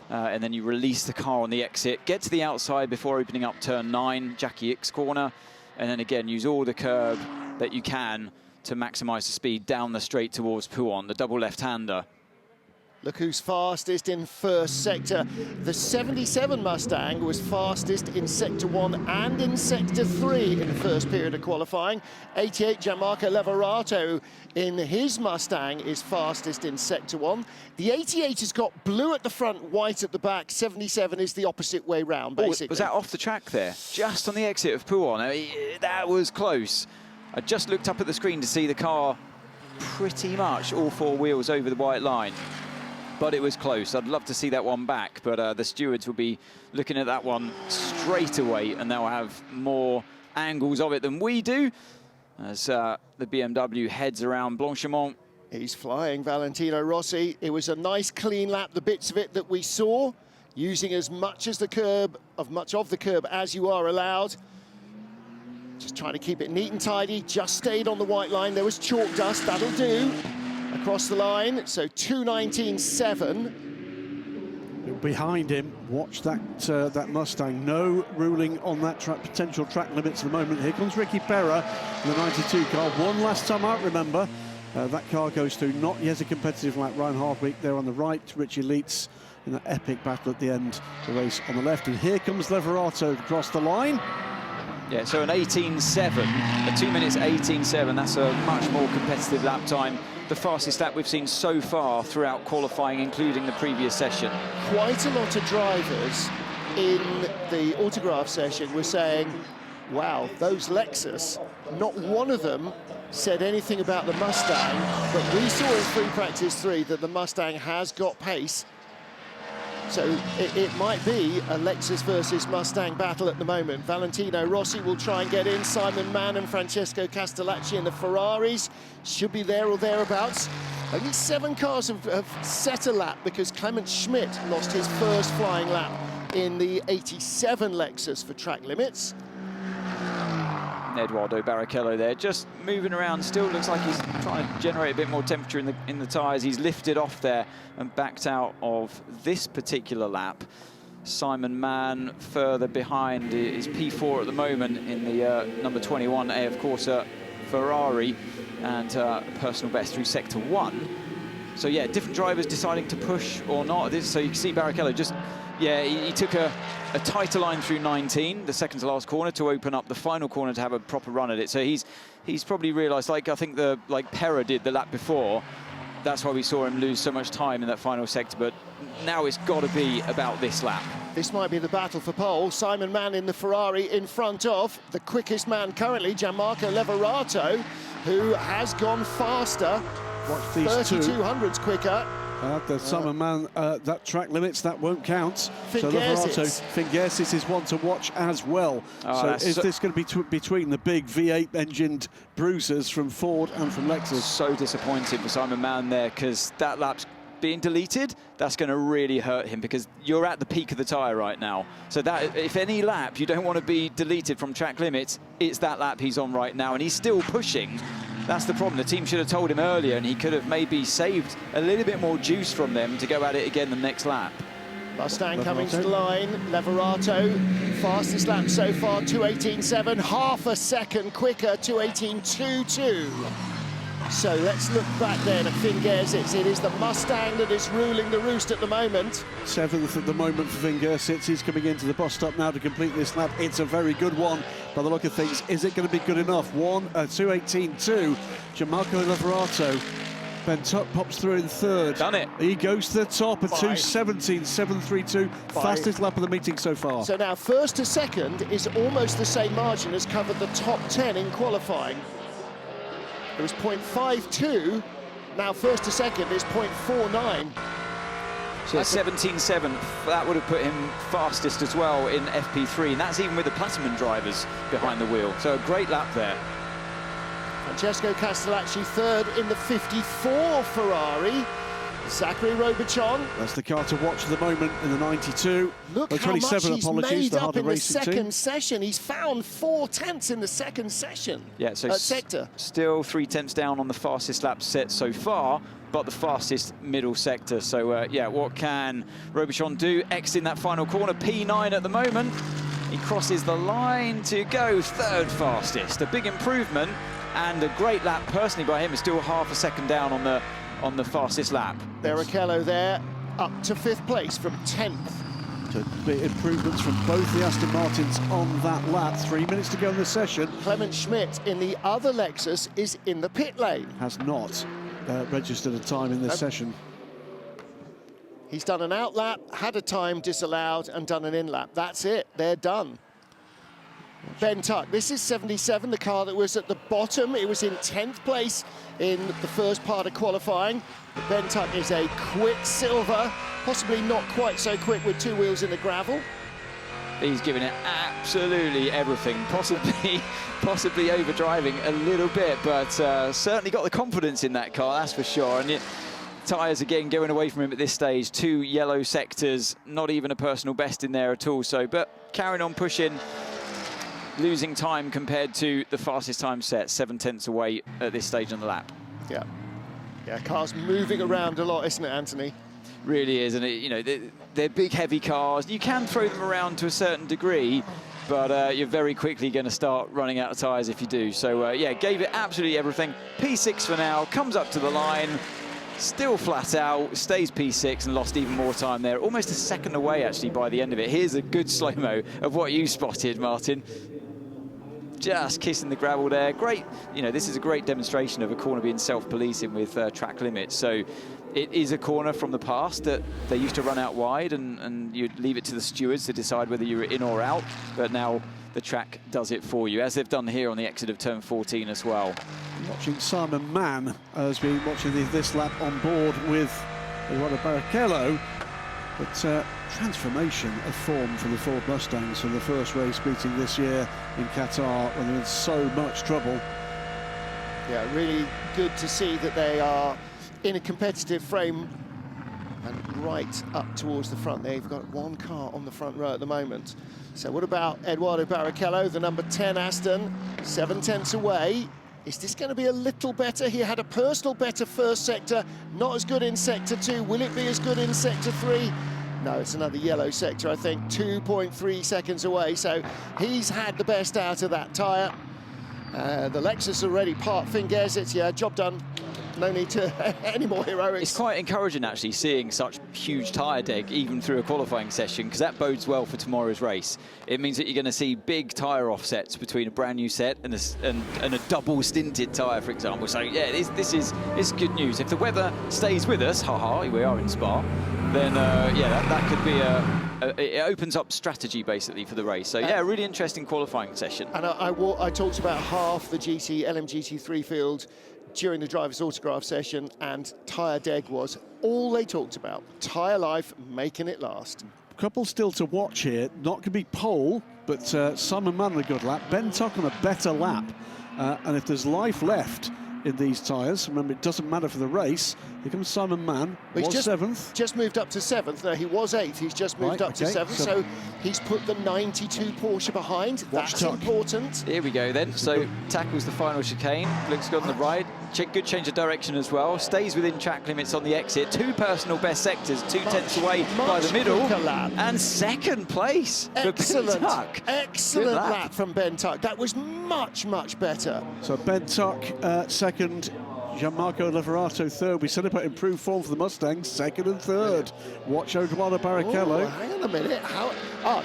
And then you release the car on the exit, get to the outside before opening up turn 9, Jackie Ickx corner. And then again, use all the curb that you can to maximize the speed down the straight towards Pouhon, the double left-hander. Look who's fastest in first sector. The 77 Mustang was fastest in sector 1 and in sector 3 in the first period of qualifying. 88 Gianmarco Lavorato in his Mustang is fastest in sector 1. The 88 has got blue at the front, white at the back. 77 is the opposite way round, basically. Was that off the track there? Just on the exit of Pouhon. That was close. I just looked up at the screen to see the car pretty much all 4 wheels over the white line. But it was close. I'd love to see that one back, but the stewards will be looking at that one straight away, and they'll have more angles of it than we do as the BMW heads around Blanchimont. He's flying, Valentino Rossi. It was a nice clean lap, the bits of it that we saw, using as much of the curb as you are allowed. Just trying to keep it neat and tidy, just stayed on the white line. There was chalk dust, that'll do. Across the line, so 2:19.7. Behind him, watch that Mustang. No ruling on that potential track limits at the moment. Here comes Ricky Pera in the 92 car. One last time out, remember. That car goes through not yet a competitive lap. Ryan Hardwick there on the right, Richie Leitz in that epic battle at the end, the race on the left. And here comes Lavorato across the line. Yeah, so an 18.7, a 2 minutes 18.7, that's a much more competitive lap time. The fastest lap we've seen so far throughout qualifying, including the previous session. Quite a lot of drivers in the autograph session were saying, wow, those Lexus, not one of them said anything about the Mustang, but we saw in free practice 3 that the Mustang has got pace. So it might be a Lexus versus Mustang battle at the moment. Valentino Rossi will try and get in. Simon Mann and Francesco Castellacci in the Ferraris should be there or thereabouts. Only 7 cars have set a lap because Clement Schmidt lost his first flying lap in the 87 Lexus for track limits. Eduardo Barrichello there, just moving around, still looks like he's trying to generate a bit more temperature in the tyres. He's lifted off there and backed out of this particular lap. Simon Mann further behind is P4 at the moment in the number 21 AF Corsa Ferrari, and personal best through sector 1. So yeah, different drivers deciding to push or not. So you can see Barrichello just, yeah, he took a tighter line through 19, the second to last corner, to open up the final corner to have a proper run at it. So he's probably realised, like I think Pera did the lap before, that's why we saw him lose so much time in that final sector. But now it's got to be about this lap. This might be the battle for pole. Simon Mann in the Ferrari in front of the quickest man currently, Gianmarco Lavorato, who has gone faster. Watch these 3200s quicker. The Simon Mann, that track limits, that won't count. Fingersis is one to watch as well. So is this going to be between the big V8 engined bruisers from Ford and from Lexus? So disappointed for Simon Mann there, because that lap's being deleted, that's going to really hurt him because you're at the peak of the tyre right now. So that if any lap you don't want to be deleted from track limits, it's that lap he's on right now, and he's still pushing. That's the problem. The team should have told him earlier, and he could have maybe saved a little bit more juice from them to go at it again the next lap. Mustang coming to the line, Leverato, fastest lap so far, 2:18.7, half a second quicker, 2:18.22. So let's look back then at Fingersits. It is the Mustang that is ruling the roost at the moment. 7th at the moment for Fingersits. He's coming into the bus stop now to complete this lap. It's a very good one by the look of things. Is it going to be good enough? 2:18.2, Gianmarco Leverato. Ben Tuck pops through in 3rd. Done it. He goes to the top at 2:17.732. Fastest lap of the meeting so far. So now 1st to 2nd is almost the same margin as covered the top 10 in qualifying. It was 0.52. Now 1st to 2nd is 0.49. So 17.7, that would have put him fastest as well in FP3, and that's even with the Platinum drivers behind the wheel. So a great lap there. Francesco Castellacci 3rd in the 54 Ferrari. Zachary Robichon. That's the car to watch at the moment in the 92. Look how 27, much he's apologies, made up in the racing second team. session. He's found 4/10 in the second session. Yeah, so sector. Still 3/10 down on the fastest lap set so far, but the fastest middle sector. So yeah, what can Robichon do? Exiting that final corner, P9 at the moment. He crosses the line to go 3rd fastest. A big improvement and a great lap personally by him. Is still half a second down on the fastest lap. Barrichello there, up to 5th place from 10th. So big improvements from both the Aston Martins on that lap. 3 minutes to go in the session. Clement Schmidt in the other Lexus is in the pit lane. Has not registered a time in this session. He's done an out lap, had a time disallowed, and done an in lap. That's it, they're done. Ben Tuck, this is 77, the car that was at the bottom. It was in 10th place in the first part of qualifying. Ben Tuck is a Quicksilver, possibly not quite so quick with 2 wheels in the gravel. He's giving it absolutely everything, possibly overdriving a little bit, but certainly got the confidence in that car, that's for sure. And tyres again going away from him at this stage. 2 yellow sectors, not even a personal best in there at all. So, but carrying on pushing. Losing time compared to the fastest time set, 7/10 away at this stage on the lap. Yeah, car's moving around a lot, isn't it, Anthony? Really is, and you know, they're big, heavy cars. You can throw them around to a certain degree, but you're very quickly going to start running out of tyres if you do. So yeah, gave it absolutely everything. P6 for now, comes up to the line, still flat out, stays P6 and lost even more time there. Almost a second away, actually, by the end of it. Here's a good slow-mo of what you spotted, Martin. Just kissing the gravel there. Great, you know, this is a great demonstration of a corner being self-policing with track limits. So it is a corner from the past that they used to run out wide and you'd leave it to the stewards to decide whether you were in or out. But now the track does it for you, as they've done here on the exit of turn 14 as well. Watching Simon Mann has been watching this lap on board with Eduardo Barrichello. But transformation of form for the Ford Mustangs from the first race meeting this year in Qatar when they're in so much trouble. Yeah, really good to see that they are in a competitive frame and right up towards the front. They've got 1 car on the front row at the moment. So what about Eduardo Barrichello, the number 10 Aston, 7/10 away. Is this going to be a little better? He had a personal better first sector, not as good in sector 2. Will it be as good in sector 3? No, it's another yellow sector, I think, 2.3 seconds away. So he's had the best out of that tyre. The Lexus already part Fingersits. Yeah, job done. No need to any more heroics. It's quite encouraging, actually, seeing such huge tyre deg even through a qualifying session, because that bodes well for tomorrow's race. It means that you're going to see big tyre offsets between a brand new set and a double stinted tyre, for example. So yeah, this is good news. If the weather stays with us, haha, we are in Spa, then yeah, that could be it opens up strategy basically for the race. So yeah, really interesting qualifying session. And I talked about half the LMGT3 field during the driver's autograph session, and tyre deg was all they talked about. Tyre life, making it last. Couple still to watch here. Not going to be pole, but Simon Mann on a good lap. Ben Tuck on a better lap. And if there's life left in these tyres. Remember, it doesn't matter for the race. Here comes Simon Mann, He's was just, 7th. Just moved up to 7th. No, he was 8th. He's just moved up to 7th. So he's put the 92 Porsche behind. That's important. Here we go then. So tackles the final chicane. Looks good on the right. Good change of direction as well. Stays within track limits on the exit. 2 personal best sectors, 2/10 away by the middle. And 2nd place for Ben Tuck. Excellent lap from Ben Tuck. That was much, much better. So Ben Tuck, 2nd. Gianmarco Lavorato 3rd. We said about improved form for the Mustangs, 2nd and 3rd. Watch Eduardo Barrichello. Oh, hang on a minute.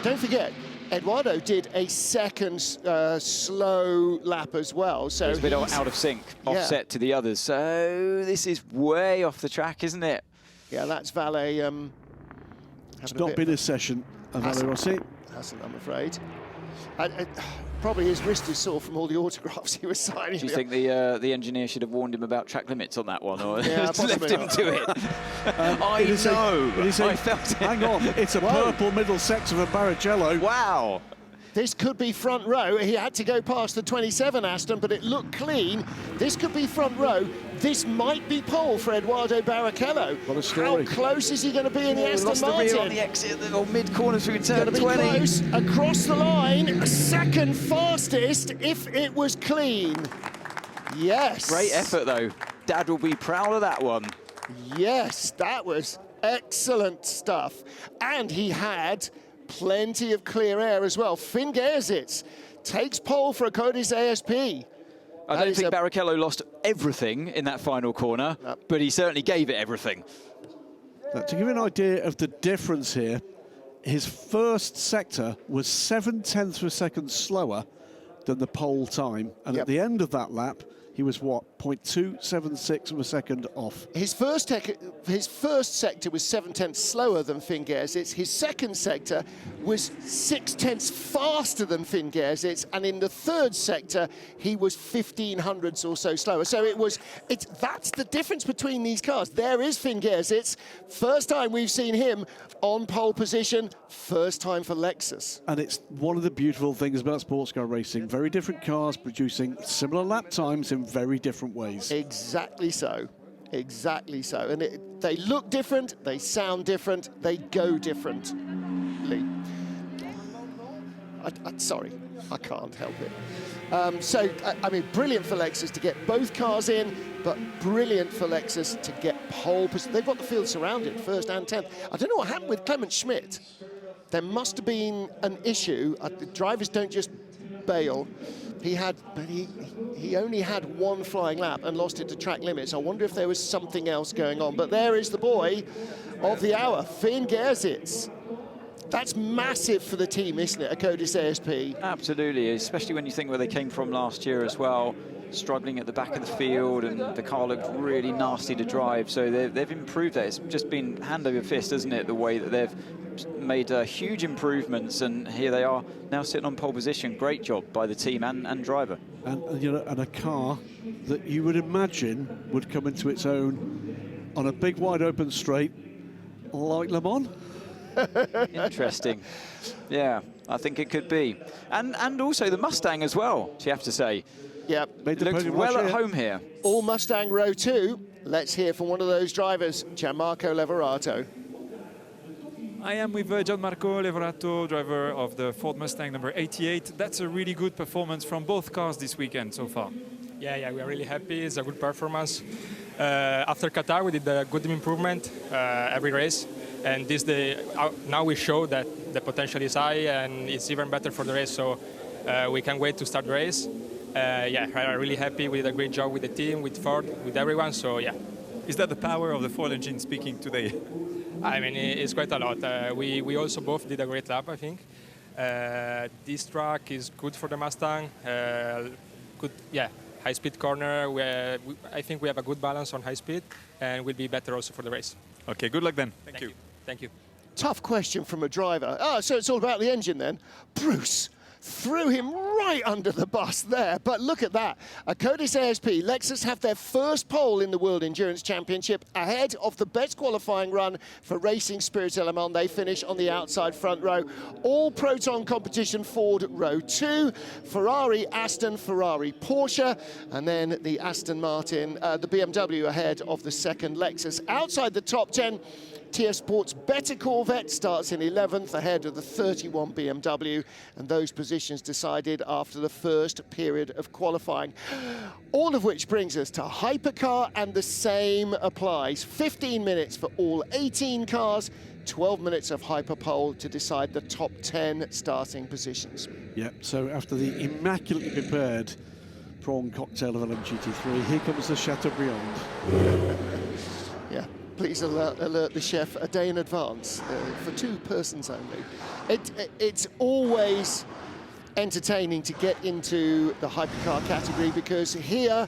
Don't forget, Eduardo did a 2nd slow lap as well. So he's a bit out of sync, offset to the others. So this is way off the track, isn't it? Yeah, that's Valet. It's not been his session, Valet Rossi. Hasn't, I'm afraid. Probably his wrist is sore from all the autographs he was signing. Do you think the engineer should have warned him about track limits on that one, or just left him to it? I felt it. Hang on, it's a purple middle sector for Barrichello. Wow. This could be front row. He had to go past the 27 Aston, but it looked clean. This could be front row. This might be pole for Eduardo Barrichello. What a story. How close is he going to be in the Aston Lost Martin? the rear on the exit or mid-corner through turn 20. Close, across the line, 2nd fastest if it was clean. Yes. Great effort, though. Dad will be proud of that one. Yes, that was excellent stuff. And he had plenty of clear air as well. Finn Gersitz takes pole for a Codis ASP. I don't think Barrichello lost everything in that final corner, but he certainly gave it everything. Now, to give you an idea of the difference here, his first sector was 7/10 of a second slower than the pole time. And at the end of that lap, he was, what, 0.276 of a second off. His first sector was 7/10 slower than Finn Gersitz. His second sector was 6/10 faster than Finn Gersitz. And in the 3rd sector, he was 0.15 or so slower. So that's the difference between these cars. There is Finn Gersitz. First time we've seen him on pole position. First time for Lexus. And it's one of the beautiful things about sports car racing. Very different cars producing similar lap times in very different ways. Exactly so. Exactly so. And they look different, they sound different, they go differently. Sorry, I can't help it. I mean, brilliant for Lexus to get both cars in, but brilliant for Lexus to get pole position. They've got the field surrounded, 1st and 10th. I don't know what happened with Clement Schmidt. There must have been an issue. The drivers don't just bail. He only had 1 flying lap and lost it to track limits. I wonder if there was something else going on. But there is the boy of the hour, Finn Gersitz. That's massive for the team, isn't it, a Codis ASP? Absolutely, especially when you think where they came from last year as well, struggling at the back of the field, and the car looked really nasty to drive. So they've improved that. It's just been hand over fist, isn't it, the way that they've made huge improvements, and here they are now sitting on pole position. Great job by the team and driver. And you know, and a car that you would imagine would come into its own on a big wide open straight like Le Mans. Interesting. Yeah, I think it could be. And also the Mustang as well, you have to say. Yeah, looked well at home here. All Mustang row 2. Let's hear from one of those drivers, Gianmarco Lavorato. I am with Gianmarco Lavorato, driver of the Ford Mustang number 88. That's a really good performance from both cars this weekend so far. Yeah, we are really happy. It's a good performance. After Qatar, we did a good improvement every race. And now we show that the potential is high and it's even better for the race. So we can't wait to start the race. I'm really happy. We did a great job with the team, with Ford, with everyone. So yeah. Is that the power of the Ford engine speaking today? I mean, it's quite a lot. We also both did a great lap, I think. This track is good for the Mustang. High-speed corner. I think we have a good balance on high speed, and will be better also for the race. Okay, good luck then. Thank you. Tough question from a driver. So it's all about the engine then. Bruce, threw him right under the bus there. But look at that. Codis ASP, Lexus have their first pole in the World Endurance Championship ahead of the best qualifying run for Racing Spirit Le Mans. They finish on the outside front row. All Proton competition, Ford row 2, Ferrari, Aston, Ferrari, Porsche, and then the Aston Martin, the BMW ahead of the second Lexus. Outside the top 10, TF Sports' better Corvette starts in 11th ahead of the 31 BMW, and those positions decided after the first period of qualifying. All of which brings us to Hypercar, and the same applies. 15 minutes for all 18 cars, 12 minutes of Hyperpole to decide the top 10 starting positions. Yeah, so after the immaculately prepared prawn cocktail of LMGT3, here comes the Chateaubriand. Yeah. Please alert the chef a day in advance for 2 persons only. It's always entertaining to get into the hypercar category, because here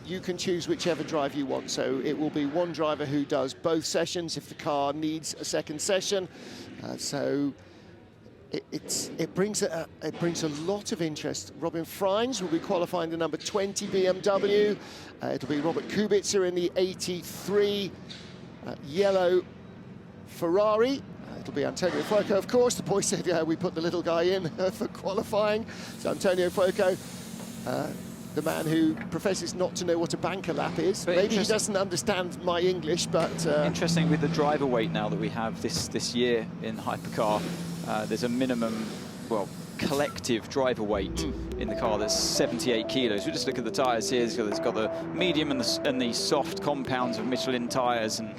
you can choose whichever drive you want. So it will be one driver who does both sessions if the car needs a second session. So it brings a lot of interest. Robin Freins will be qualifying the number 20 BMW. It'll be Robert Kubica in the 83 yellow Ferrari. It'll be Antonio Fuoco, of course. The boy said, yeah, we put the little guy in for qualifying. So Antonio Fuoco, the man who professes not to know what a banker lap is. But maybe he doesn't understand my English, but... Interesting with the driver weight now that we have this year in Hypercar, there's a minimum, well, collective driver weight in the car that's 78 kilos. We just look at the tyres here. It's got the medium and the soft compounds of Michelin tyres, and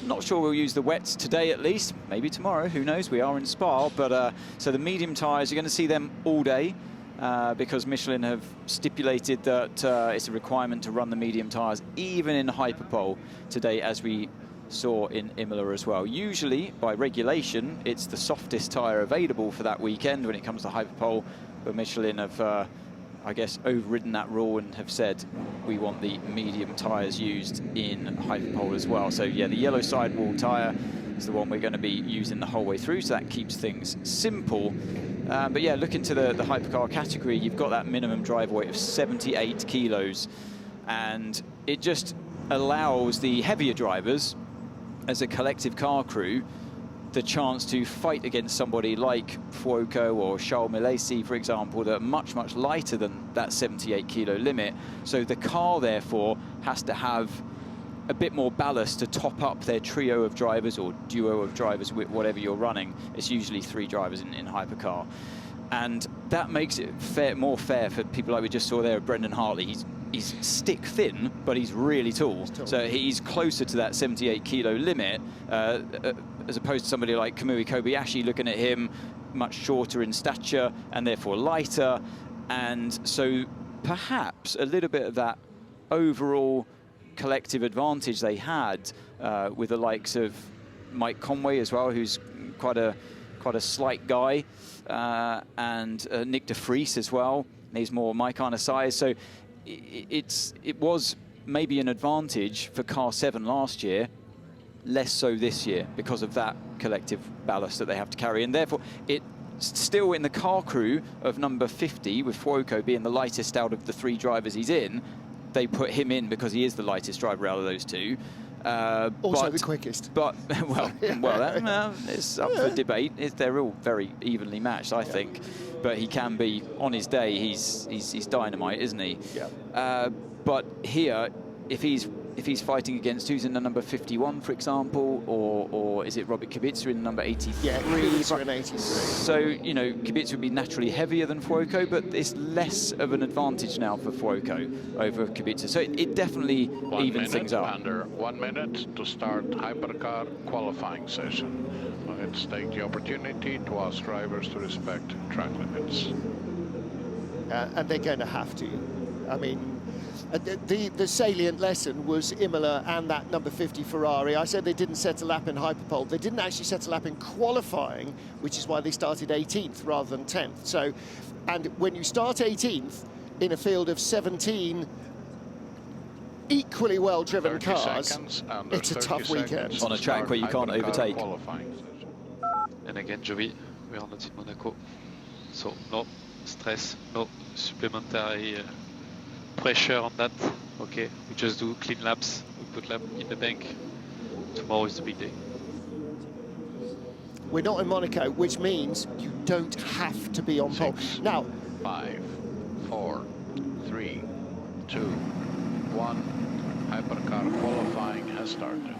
not sure we'll use the wets today at least. Maybe tomorrow, who knows? We are in Spa, but so the medium tyres, you're going to see them all day because Michelin have stipulated that it's a requirement to run the medium tyres even in Hyperpole today, as we saw in Imola as well. Usually, by regulation, it's the softest tyre available for that weekend when it comes to Hyperpole, but Michelin have, I guess, overridden that rule and have said we want the medium tyres used in Hyperpole as well. So yeah, the yellow sidewall tyre is the one we're going to be using the whole way through, so that keeps things simple. But yeah, look into the Hypercar category. You've got that minimum drive weight of 78 kilos, and it just allows the heavier drivers, as a collective car crew, the chance to fight against somebody like Fuoco or Charles Milesi, for example, that are much, much lighter than that 78 kilo limit. So the car, therefore, has to have a bit more ballast to top up their trio of drivers or duo of drivers, whatever you're running. It's usually 3 drivers in Hypercar. And that makes it more fair for people like we just saw there, Brendan Hartley. He's stick thin, but he's really tall. So he's closer to that 78 kilo limit, as opposed to somebody like Kamui Kobayashi. Looking at him, much shorter in stature and therefore lighter. And so perhaps a little bit of that overall collective advantage they had with the likes of Mike Conway as well, who's quite a slight guy, and Nick de Vries as well. He's more my kind of size. So it was maybe an advantage for Car 7 last year, less so this year because of that collective ballast that they have to carry. And therefore, it's still in the car crew of number 50, with Fuoco being the lightest out of the 3 drivers he's in. They put him in because he is the lightest driver out of those 2. Also the quickest. But, well, it's up for debate. They're all very evenly matched, I think. But he can be, on his day, he's dynamite, isn't he? Yeah. But here, if he's fighting against who's in the number 51, for example, or is it Robert Kubica in the number 83? Yeah, Kubica in 83. So, you know, Kubica would be naturally heavier than Fuoco, but it's less of an advantage now for Fuoco over Kubica. So it definitely evens things up. Under 1 minute to start Hypercar qualifying session. Let's take the opportunity to ask drivers to respect track limits. And they're going to have to. I mean, the salient lesson was Imola and that number 50 Ferrari. I said they didn't set a lap in Hyperpole. They didn't actually set a lap in qualifying, which is why they started 18th rather than 10th. So, and when you start 18th in a field of 17 equally well-driven cars, it's a tough weekend. On a track where you can't overtake. And again, Joey, we are not in Monaco. So, no, stress, no supplementary pressure on that. Okay, we just do clean laps, we put lap in the bank. Tomorrow is the big day. We're not in Monaco, which means you don't have to be on pole. Now, 5, 4, 3, 2, 1. Hypercar qualifying has started.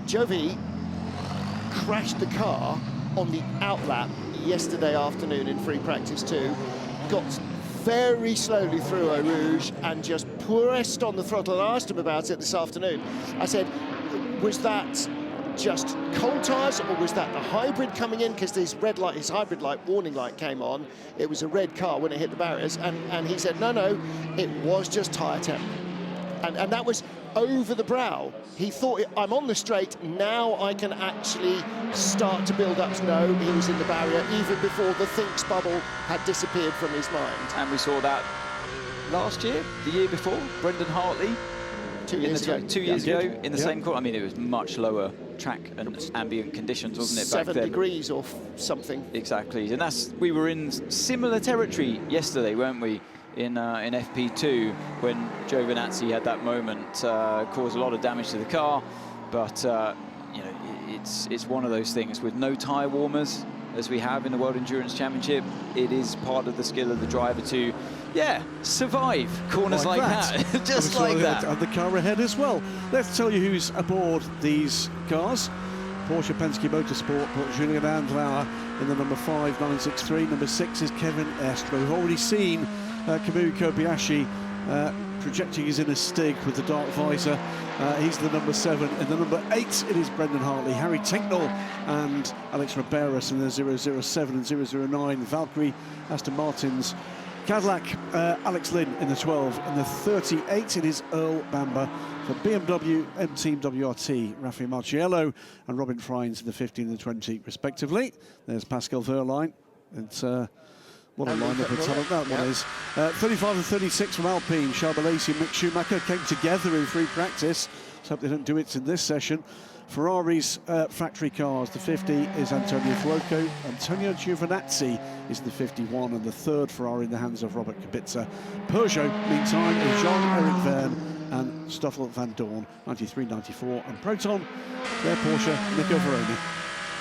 Jovi crashed the car on the outlap yesterday afternoon in free practice 2, got very slowly through Eau Rouge and just pressed on the throttle. I asked him about it this afternoon. I said, was that just cold tyres or was that the hybrid coming in? Because his red light, his hybrid light warning light came on. It was a red car when it hit the barriers, and he said, no, it was just tyre temp. And that was over the brow. He thought, I'm on the straight, now I can actually start to build up. No, he was in the barrier even before the thinks bubble had disappeared from his mind. And we saw that last year, the year before, Brendan Hartley. 2 years ago. 2 years ago in the same corner. I mean, it was much lower track and ambient conditions, wasn't it, back then? 7 degrees or something. Exactly, and we were in similar territory yesterday, weren't we? In FP2, when Giovinazzi had that moment, caused a lot of damage to the car, but you know, it's one of those things with no tyre warmers, as we have in the World Endurance Championship. It is part of the skill of the driver to, survive corners like that. Just like that. And the car ahead as well. Let's tell you who's aboard these cars. Porsche Penske Motorsport put Julien Andlauer in the number 5963. Number 6 is Kevin Estre. We've already seen Kamui Kobayashi projecting his inner Stig with the dark visor. He's the number 7. In the number 8, it is Brendan Hartley, Harry Tinknell and Alex Riberas in the 007 and 009. Valkyrie, Aston Martin's Cadillac, Alex Lynn in the 12. In the 38, it is Earl Bamber. For BMW, M-Team WRT, Rafael Marciello and Robin Freins in the 15 and the 20, respectively. There's Pascal Wehrlein. It's what a lineup of talent that one is. 35 and 36 from Alpine. Charles Lacey and Mick Schumacher came together in free practice. Let's hope they don't do it in this session. Ferrari's factory cars, the 50 is Antonio Fuoco. Antonio Giovinazzi is the 51, and the 3rd Ferrari in the hands of Robert Kubica. Peugeot, meantime, is Jean-Eric Verne and Stoffel van Dorn, 93, 94, and Proton, their Porsche, Nico Veroni.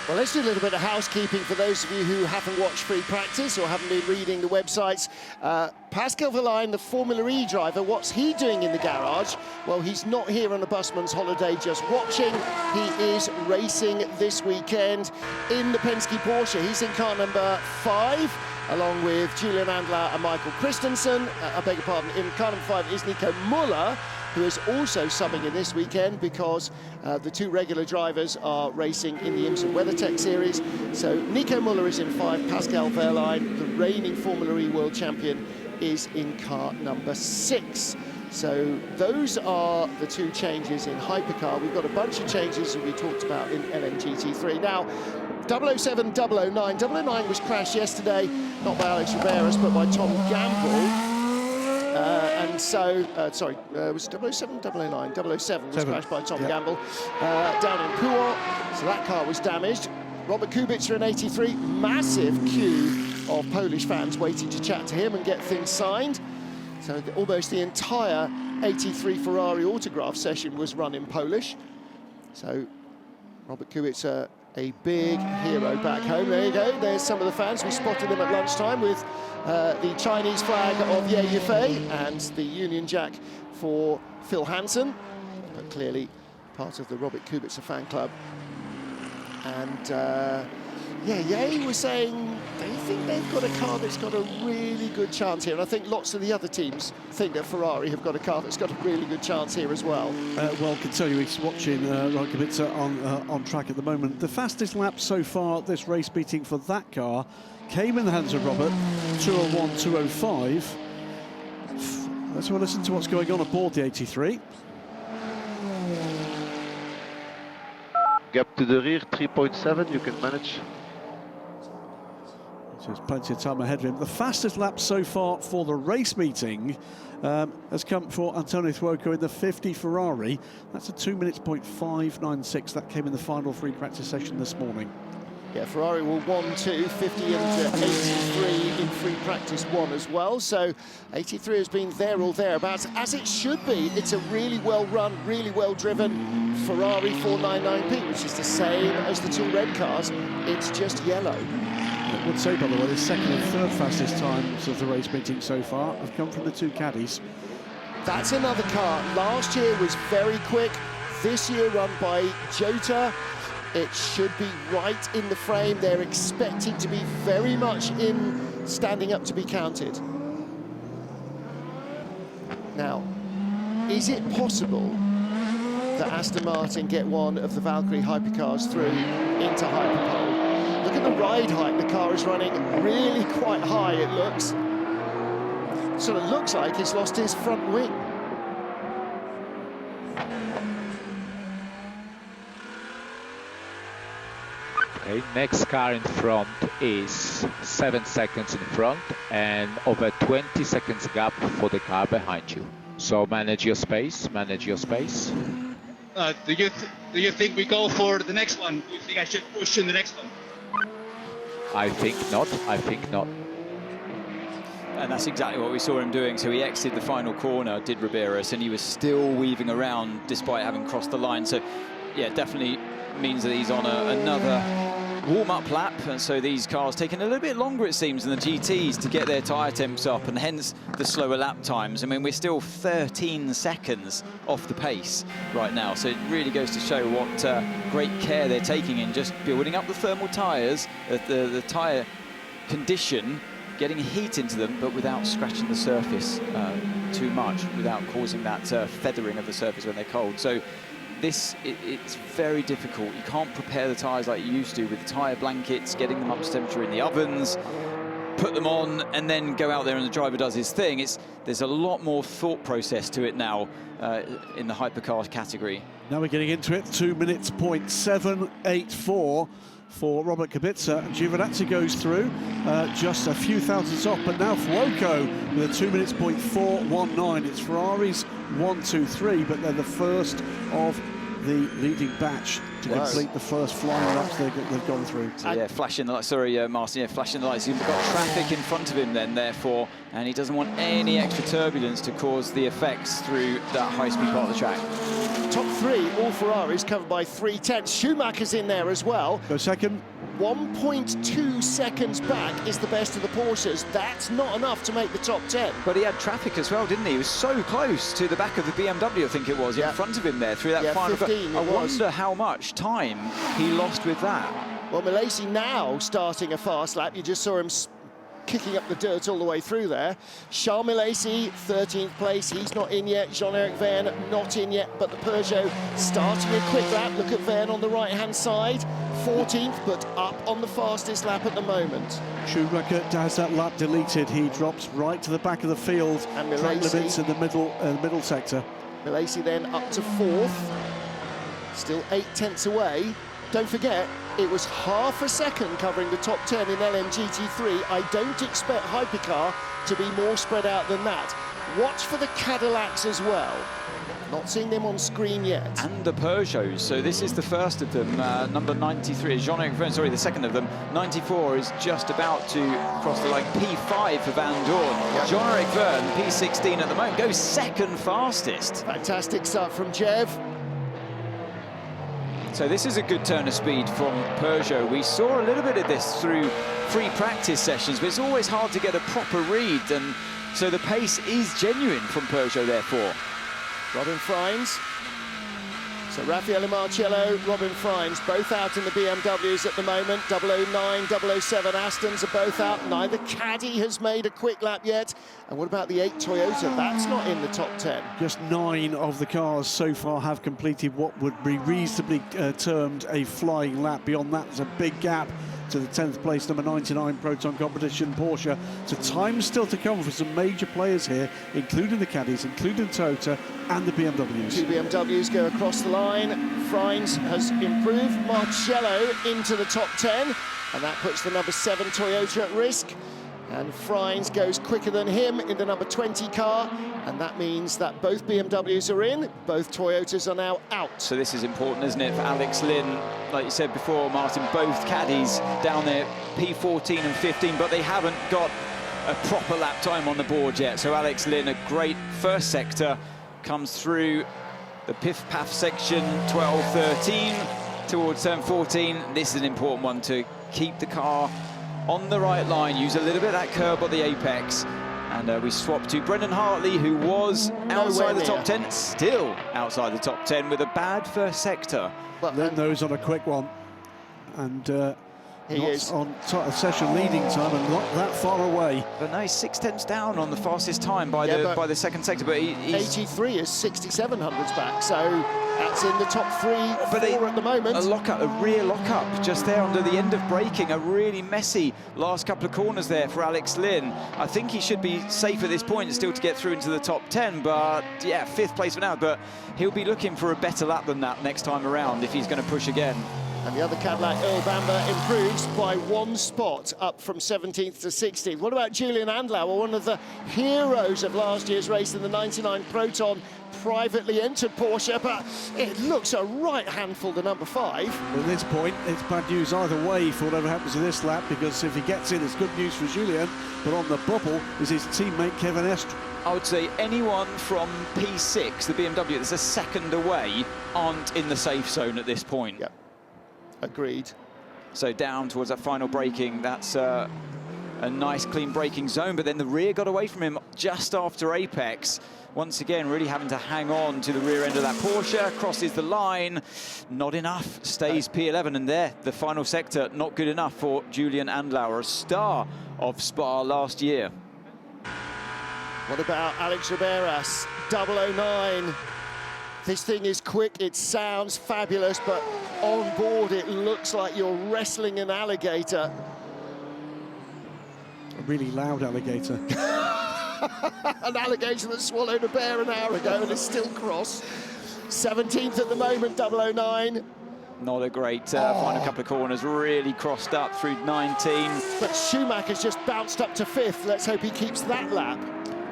Well, let's do a little bit of housekeeping for those of you who haven't watched free practice or haven't been reading the websites. Pascal Wehrlein, the Formula E driver, what's he doing in the garage? Well, he's not here on a busman's holiday just watching. He is racing this weekend in the Penske Porsche. He's in car number 5, along with Julian Andlauer and Michael Christensen. I beg your pardon, in car number 5 is Nico Muller, who is also subbing in this weekend because the 2 regular drivers are racing in the IMSA WeatherTech series. So Nico Muller is in 5, Pascal Wehrlein, the reigning Formula E world champion, is in car number 6. So those are the 2 changes in Hypercar. We've got a bunch of changes that we talked about in LMGT3. Now, 007, 009. 009 was crashed yesterday, not by Alex Riberas, but by Tom Gamble. And so, it was 007, 009, 007 was crashed by Tom Gamble down in Pouhon, so that car was damaged. Robert Kubica in 83, massive queue of Polish fans waiting to chat to him and get things signed. So almost the entire 83 Ferrari autograph session was run in Polish. So Robert Kubica, a big hero back home. There you go, there's some of the fans. We spotted them at lunchtime with the Chinese flag of Ye Yifei and the Union Jack for Phil Hansen, but clearly part of the Robert Kubica fan club. And Ye was saying they think they've got a car that's got a really good chance here, and I think lots of the other teams think that Ferrari have got a car that's got a really good chance here as well. Well, I can tell you he's watching Robert Kubica on track at the moment. The fastest lap so far this race meeting for that car came in the hands of Robert, 2:01, 2:05. Let's have a listen to what's going on aboard the 83. Gap to the rear, 3.7, you can manage. So there's plenty of time ahead of him. The fastest lap so far for the race meeting has come for Antonio Fuoco in the 50 Ferrari. That's a 2 minutes .596. That came in the final free practice session this morning. Yeah, Ferrari will 1-2, 50 and 83 in free practice 1 as well. So 83 has been there or thereabouts, as it should be. It's a really well run, really well driven Ferrari 499P, which is the same as the 2 red cars. It's just yellow. I would say, by the way, the second and third fastest times of the race meeting so far have come from the 2 caddies. That's another car. Last year was very quick. This year run by Jota. It should be right in the frame. They're expecting to be very much in, standing up to be counted. Now, is it possible that Aston Martin get one of the Valkyrie hypercars through into Hyperpole? Look at the ride height. The car is running really quite high, it looks. Sort of looks like he's lost his front wing. Okay, next car in front is 7 seconds in front and over 20 seconds gap for the car behind you. So manage your space, manage your space. Do you think we go for the next one? Do you think I should push in the next one? I think not, I think not. And that's exactly what we saw him doing. So he exited the final corner, did Riberas, and he was still weaving around despite having crossed the line. So yeah, definitely means that he's on another warm-up lap, and so these cars taking a little bit longer, it seems, than the GTs to get their tyre temps up, and hence the slower lap times. I mean, we're still 13 seconds off the pace right now, so it really goes to show what great care they're taking in just building up the thermal tyres, the tyre condition, getting heat into them, but without scratching the surface too much, without causing that feathering of the surface when they're cold. So it's very difficult. You can't prepare the tyres like you used to with the tyre blankets, getting them up to temperature in the ovens, put them on, and then go out there and the driver does his thing. There's a lot more thought process to it now in the hypercar category. Now we're getting into it. 2 minutes, 0.784 for Robert Kubica. Giovinazzi goes through, just a few thousandths off, but now Fuoco with a 2 minutes, 0.419. It's Ferrari's 1, 2, 3, but they're the first of the leading batch to complete the first flying laps they've gone through. So yeah, flashing the lights. Sorry, Martin. Yeah, flashing the lights. You've got traffic in front of him then, therefore, and he doesn't want any extra turbulence to cause the effects through that high-speed part of the track. Top 3, all Ferraris covered by 3:10. Schumacher's in there as well. Go second. 1.2 seconds back is the best of the Porsches. That's not enough to make the top 10. But he had traffic as well, didn't he? He was so close to the back of the BMW, I think it was, in front of him there through that final. 15, I wonder how much time he lost with that. Well, Milesi now starting a fast lap. You just saw him kicking up the dirt all the way through there. Charles Milesi, 13th place. He's not in yet. Jean-Eric Vergne not in yet, but the Peugeot starting a quick lap. Look at Vergne on the right-hand side. 14th, but up on the fastest lap at the moment. Schumacher has that lap deleted. He drops right to the back of the field. And track limits in the middle sector. Milesi then up to 4th. Still 8 tenths away. Don't forget, it was half a second covering the top 10 in LMGT3. I don't expect Hypercar to be more spread out than that. Watch for the Cadillacs as well. Not seeing them on screen yet. And the Peugeots. So this is the first of them. Number 93 is Jean-Eric Vergne, sorry, the second of them. 94 is just about to cross the line. P5 for Van Dorn. Jean-Eric Vergne, P16 at the moment, goes second fastest. Fantastic start from Jev. So this is a good turn of speed from Peugeot. We saw a little bit of this through free practice sessions, but it's always hard to get a proper read, and so the pace is genuine from Peugeot, therefore. Robin Frijns. So Raffaele Marcello, Robin Frijns, both out in the BMWs at the moment. 009, 007 Astons are both out. Neither Caddy has made a quick lap yet. And what about the 8 Toyota? That's not in the top 10. Just 9 of the cars so far have completed what would be reasonably termed a flying lap. Beyond that, there's a big gap to the 10th place, number 99 Proton Competition Porsche. So time still to come for some major players here, including the Caddies, including Toyota and the BMWs. 2 BMWs go across the line. Frijns has improved. Marcello into the top 10, and that puts the number 7 Toyota at risk. And Freins goes quicker than him in the number 20 car, and that means that both BMWs are in, both Toyotas are now out. So this is important, isn't it, for Alex Lynn? Like you said before, Martin, both caddies down there, P14 and 15, but they haven't got a proper lap time on the board yet. So Alex Lynn, a great first sector, comes through the piff-paff section, 12-13, towards turn 14. This is an important one to keep the car on the right line, use a little bit of that curb at the apex. And we swap to Brendan Hartley, who was outside the top 10, still outside the top 10 with a bad first sector. But Lenno's on a quick one, and he is on session leading time and not that far away. But no, he's 6/10 down on the fastest time by the second sector. But he's 83 is 6,700s back, so that's in the top 3, 4 at the moment. A rear lockup just there under the end of braking. A really messy last couple of corners there for Alex Lynn. I think he should be safe at this point still to get through into the top 10, but yeah, 5th place for now. But he'll be looking for a better lap than that next time around if he's going to push again. And the other Cadillac, Earl Bamber, improves by 1 spot, up from 17th to 16th. What about Julian Andlauer, one of the heroes of last year's race in the 99 Proton, privately entered Porsche, but it looks a right handful to number 5. At this point, it's bad news either way for whatever happens in this lap, because if he gets in, it's good news for Julian, but on the bubble is his teammate Kevin Estre. I would say anyone from P6, the BMW, that's a second away, aren't in the safe zone at this point. Yep. Agreed. So down towards that final braking, that's a nice clean braking zone, but then the rear got away from him just after apex. Once again, really having to hang on to the rear end of that Porsche, crosses the line, not enough, stays P11, and there, the final sector, not good enough for Julian Andlauer, a star of Spa last year. What about Alex Riberas, 009? This thing is quick, it sounds fabulous, but on board it looks like you're wrestling an alligator. A really loud alligator. An alligator that swallowed a bear an hour ago and is still cross. 17th at the moment, 009. Not a great final couple of corners, really crossed up through 19. But Schumacher's just bounced up to 5th. Let's hope he keeps that lap.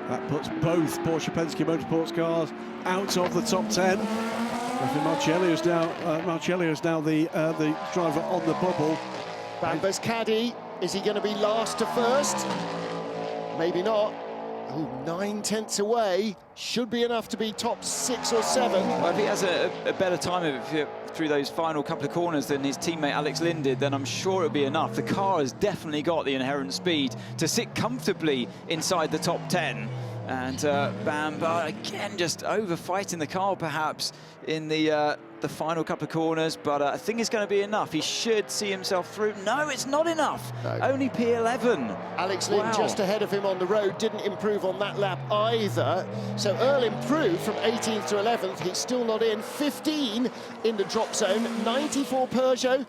That puts both Porsche Penske Motorsports cars out of the top 10. Marcello is now the driver on the bubble. Bamber's caddy, is he going to be last to first? Maybe not. Oh, 9/10 away, should be enough to be top 6 or 7. Well, if he has a better time through those final couple of corners than his teammate Alex Lynn did, then I'm sure it'll be enough. The car has definitely got the inherent speed to sit comfortably inside the top 10. And Bamber, again, just over-fighting the car, perhaps, in the final couple of corners, but I think it's going to be enough. He should see himself through. No, it's not enough. No. Only P11. Alex Lynn just ahead of him on the road, didn't improve on that lap either. So Earl improved from 18th to 11th. He's still not in. 15 in the drop zone. 94 Peugeot.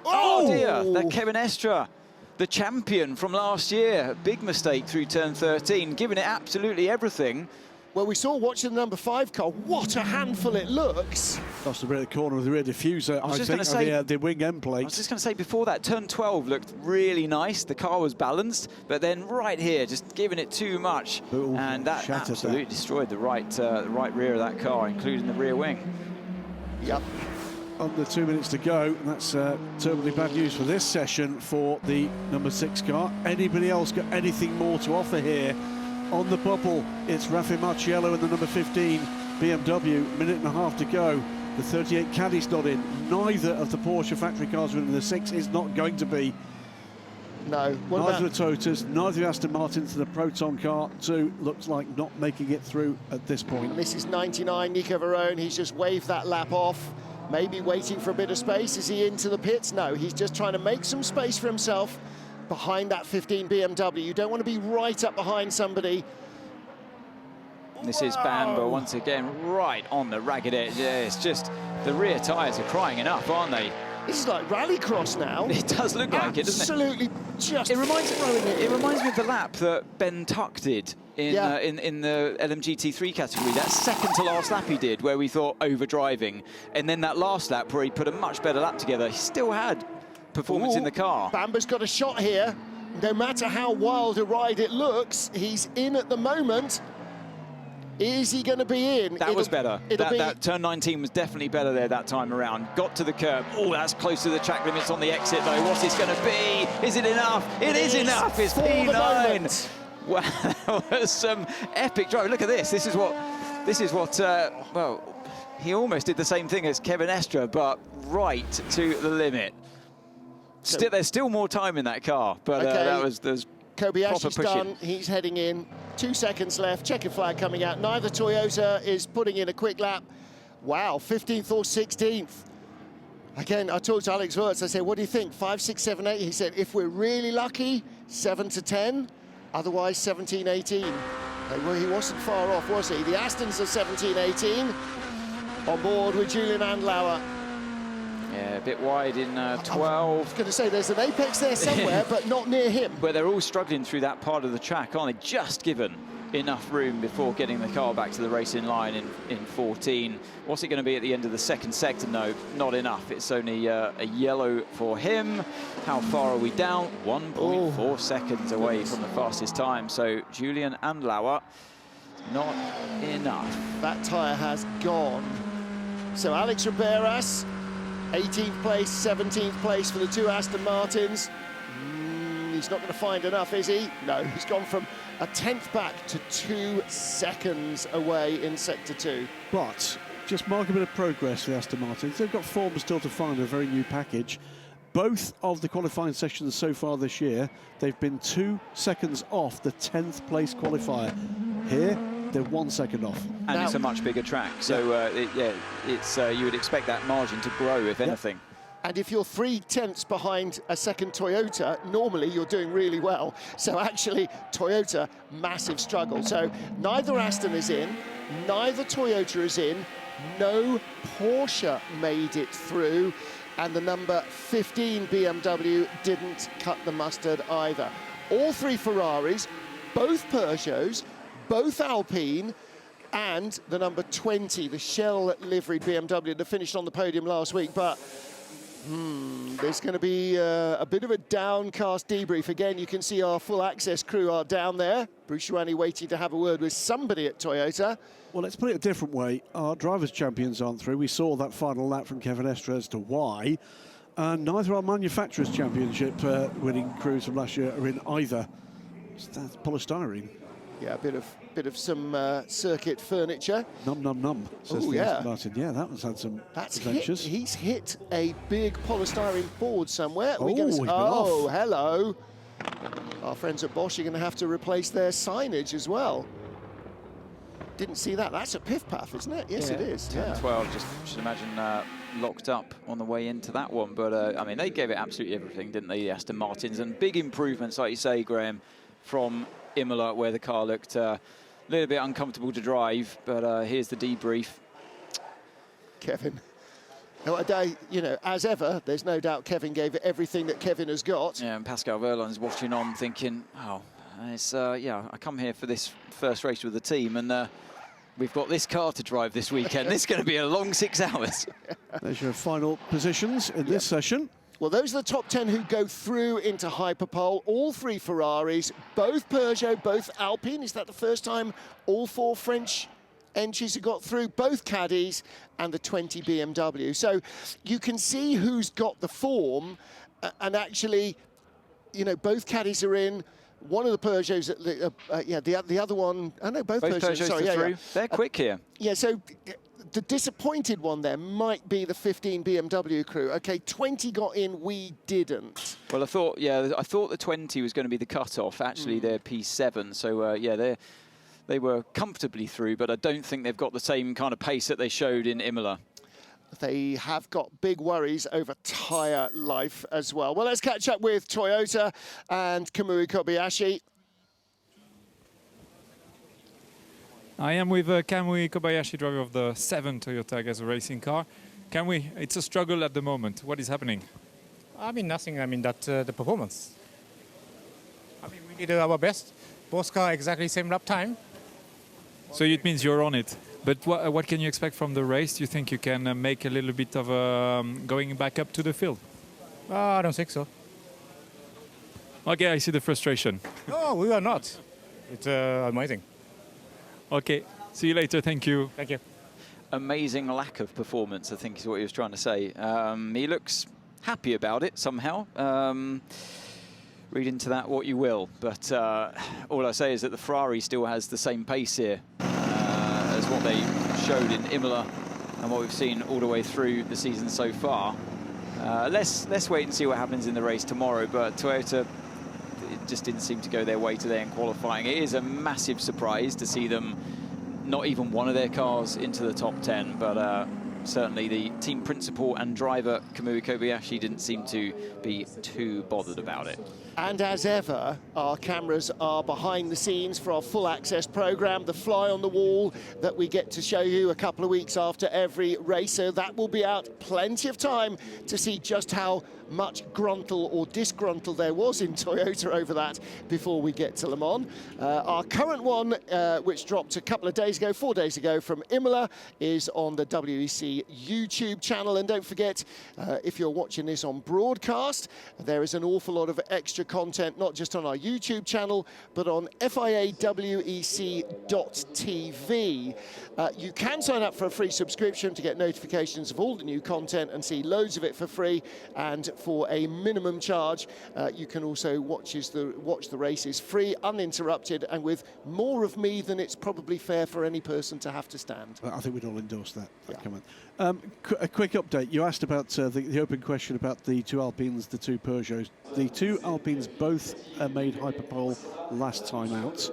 Oh dear, that Kevin Estre, the champion from last year. Big mistake through turn 13, giving it absolutely everything. Well, we saw watching the number 5 car, what a handful it looks. Lost a bit of the corner of the rear diffuser, I think, of the wing end plate. I was just going to say, before that, turn 12 looked really nice. The car was balanced, but then right here, just giving it too much. Ooh, and that absolutely destroyed the right rear of that car, including the rear wing. Yep. Under 2 minutes to go, that's terribly bad news for this session for the number 6 car. Anybody else got anything more to offer here? On the bubble, it's Raffi Marciello in the number 15 BMW, minute and a half to go. The 38 caddy's not in. Neither of the Porsche factory cars within the 6 is not going to be. No. Neither of the Toyotas, neither of Aston Martins, the Proton car 2 looks like not making it through at this point. And this is 99, Nico Varone. He's just waved that lap off. Maybe waiting for a bit of space. Is he into the pits? No, he's just trying to make some space for himself behind that 15 BMW. You don't want to be right up behind somebody. This is Bamber once again, right on the ragged edge. Yeah, it's just the rear tyres are crying enough, aren't they? This is like rallycross now. It does look like it, doesn't it? Absolutely, just it reminds me of the lap that Ben Tuck did in the LMGT3 category. That second to last lap he did, where we thought overdriving, and then that last lap where he put a much better lap together. He still had performance in the car. Bamber's got a shot here. no matter how wild a ride it looks, he's in at the moment. Is he going to be in? That was better. That turn 19 was definitely better there that time around. Got to the curb. Oh, that's close to the track limits on the exit, though. What's this going to be? Is it enough? It is enough. It's P9. Wow, that was some epic drive. Look at this. This is what, well, he almost did the same thing as Kevin Estre, but right to the limit. There's still more time in that car, but there's Kobayashi's done. He's heading in. 2 seconds left. Checkered flag coming out. Neither Toyota is putting in a quick lap. Wow, 15th or 16th. Again, I talked to Alex Wirtz. I said, what do you think? 5, 6, 7, 8? He said, if we're really lucky, 7 to 10. Otherwise, 17, 18. Well, he wasn't far off, was he? The Astons are 17, 18. On board with Julian Andlauer. Yeah, a bit wide in 12. I was going to say, there's an apex there somewhere, but not near him. But they're all struggling through that part of the track, aren't they? Just given enough room before getting the car back to the racing line in 14. What's it going to be at the end of the second sector? No, not enough. It's only a yellow for him. How far are we down? 1.4 seconds away from the fastest time. So Julian Andlauer, not enough. That tyre has gone. So Alex Riberas, 18th place, 17th place for the two Aston Martins. He's not going to find enough, is he? No, he's gone from a 10th back to 2 seconds away in Sector 2. But just mark a bit of progress for the Aston Martins. They've got form still to find, a very new package. Both of the qualifying sessions so far this year, they've been 2 seconds off the 10th place qualifier. Here, they're 1 second off. And now, it's a much bigger track, so you would expect that margin to grow, if anything. And if you're 3 tenths behind a second Toyota, normally you're doing really well. So actually, Toyota, massive struggle. So neither Aston is in, neither Toyota is in, no Porsche made it through, and the number 15 BMW didn't cut the mustard either. All 3 Ferraris, both Peugeots, both Alpine, and the number 20, the Shell liveried BMW that finished on the podium last week. But there's going to be a bit of a downcast debrief. Again, you can see our full access crew are down there. Bruce Schwani waiting to have a word with somebody at Toyota. Well, let's put it a different way. Our drivers' champions aren't through. We saw that final lap from Kevin Estre as to why. And neither our manufacturers' championship winning crews from last year are in either. That's polystyrene. Yeah, a bit of some circuit furniture. Num num num, says the Aston Martin. Yeah, that one's had some adventures. He's hit a big polystyrene board somewhere. Oh, hello. Our friends at Bosch are going to have to replace their signage as well. Didn't see that. That's a piff paff, isn't it? Yes, it is. 10, 12, just imagine locked up on the way into that one. But I mean, they gave it absolutely everything, didn't they, the Aston Martins? And big improvements, like you say, Graham, from Imola, where the car looked a little bit uncomfortable to drive. But here's the debrief. Kevin. As ever, there's no doubt Kevin gave it everything that Kevin has got. Yeah, and Pascal Verlon's watching on thinking, oh, it's, I come here for this first race with the team, and we've got this car to drive this weekend. This is going to be a long 6 hours. There's your final positions in this session. Well, those are the top 10 who go through into Hyperpole. All 3 Ferraris, both Peugeot, both Alpine. Is that the first time all 4 French entries have got through? Both Caddies and the 20 BMW. So you can see who's got the form. And actually, both Caddies are in. One of the Peugeots, the other one, I know both Peugeots. Sorry, through. They're quick here. Yeah, so the disappointed one there might be the 15 BMW crew. Okay, 20 got in, we didn't. Well, I thought the 20 was going to be the cut-off. Actually, they're P7, so they were comfortably through, but I don't think they've got the same kind of pace that they showed in Imola. They have got big worries over tyre life as well. Well, let's catch up with Toyota and Kamui Kobayashi. I am with Kamui Kobayashi, driver of the 7 Toyota Gazoo racing car. Kamui, it's a struggle at the moment. What is happening? Nothing. The performance. We did our best. Both cars exactly same lap time. So it means you're on it. But what can you expect from the race? Do you think you can make a little bit of going back up to the field? I don't think so. Okay, I see the frustration. No, we are not. It's amazing. Okay, see you later. Thank you. Thank you. Amazing lack of performance, I think is what he was trying to say. He looks happy about it somehow. Read into that what you will, but all I say is that the Ferrari still has the same pace here as what they showed in Imola and what we've seen all the way through the season so far. Let's wait and see what happens in the race tomorrow, but Toyota, it just didn't seem to go their way today in qualifying. It is a massive surprise to see them not even one of their cars into the top 10, but certainly the team principal and driver Kamui Kobayashi didn't seem to be too bothered about it. And as ever, our cameras are behind the scenes for our full access program, the fly on the wall that we get to show you a couple of weeks after every race. So that will be out plenty of time to see just how much gruntle or disgruntle there was in Toyota over that before we get to Le Mans. Our current one, which dropped a couple of days ago, 4 days ago from Imola, is on the WEC YouTube channel. And don't forget, if you're watching this on broadcast, there is an awful lot of extra content, not just on our YouTube channel, but on FIAWEC.tv. You can sign up for a free subscription to get notifications of all the new content and see loads of it for free. And for a minimum charge, you can also watch the races free, uninterrupted, and with more of me than it's probably fair for any person to have to stand. I think we'd all endorse that comment. A quick update. You asked about the open question about the two Alpines, the two Peugeots. The two Alpines both made Hyperpole last time out.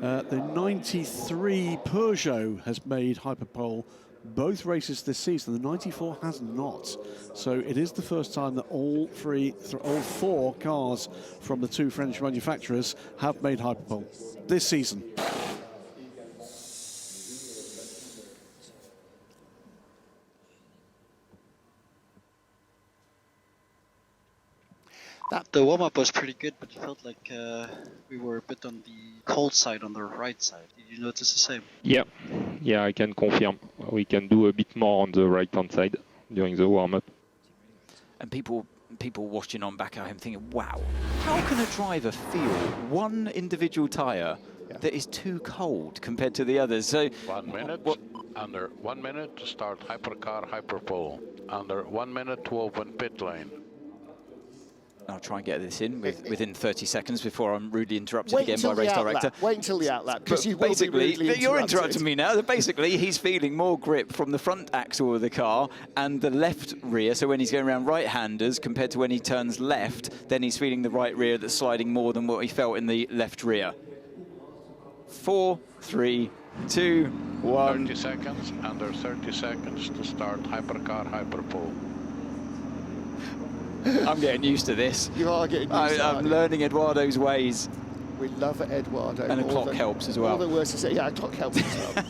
The 93 Peugeot has made Hyperpole both races this season. The 94 has not. So it is the first time that all four cars from the two French manufacturers have made Hyperpole this season. The warm-up was pretty good, but it felt like we were a bit on the cold side, on the right side. Did you notice the same? Yeah, I can confirm. We can do a bit more on the right-hand side during the warm-up. And people watching on back at him thinking, wow, how can a driver feel one individual tyre that is too cold compared to the others? So 1 minute, under 1 minute to start Hypercar, Hyperpole. Under 1 minute to open pit lane. I'll try and get this in within 30 seconds before I'm rudely interrupted again by race director. Wait until the outlap, because you basically, you're interrupted. interrupting me now. Basically, he's feeling more grip from the front axle of the car and the left rear. So when he's going around right-handers compared to when he turns left, then he's feeling the right rear that's sliding more than what he felt in the left rear. 4, 3, 2, 1. 30 seconds, under 30 seconds to start Hypercar, Hyperpole. I'm getting used to this. You are getting used to it. I'm learning Eduardo's ways. We love Eduardo. And a clock helps as well. All the words to say, yeah, a clock helps as well.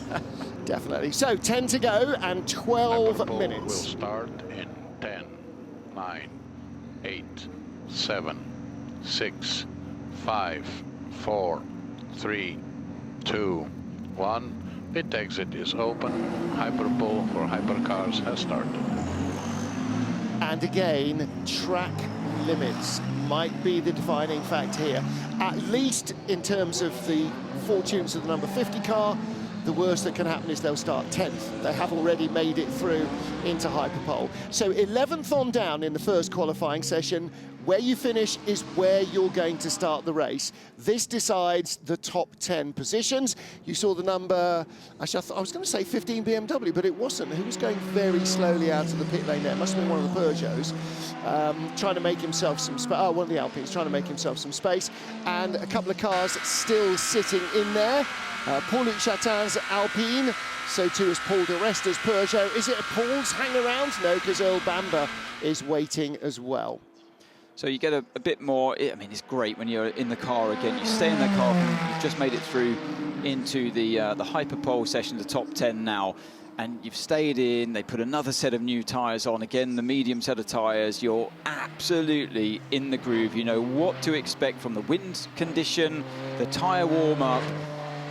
Definitely. So 10 to go and 12 Hyperpole minutes. Will start in 10, 9, 8, 7, 6, 5, 4, 3, 2, 1. Pit exit is open. Hyperpole for Hypercars has started. And again, track limits might be the defining fact here. At least in terms of the fortunes of the number 50 car, the worst that can happen is they'll start 10th. They have already made it through into Hyperpole. So 11th on down in the first qualifying session. Where you finish is where you're going to start the race. This decides the top 10 positions. You saw the number, actually I was going to say 15 BMW, but it wasn't. Who was going very slowly out of the pit lane there? It must have been one of the Peugeots, trying to make himself some space. Oh, one of the Alpines trying to make himself some space. And a couple of cars still sitting in there. Paulo Chatin's Alpine, so too is Paul de Resta's Peugeot. Is it a Paul's hang around? No, because Earl Bamber is waiting as well. So you get a bit more, I mean, it's great when you're in the car again. You stay in the car, you've just made it through into the Hyperpole session, the top 10 now, and you've stayed in, they put another set of new tyres on, again, the medium set of tyres. You're absolutely in the groove. You know what to expect from the wind condition, the tyre warm-up,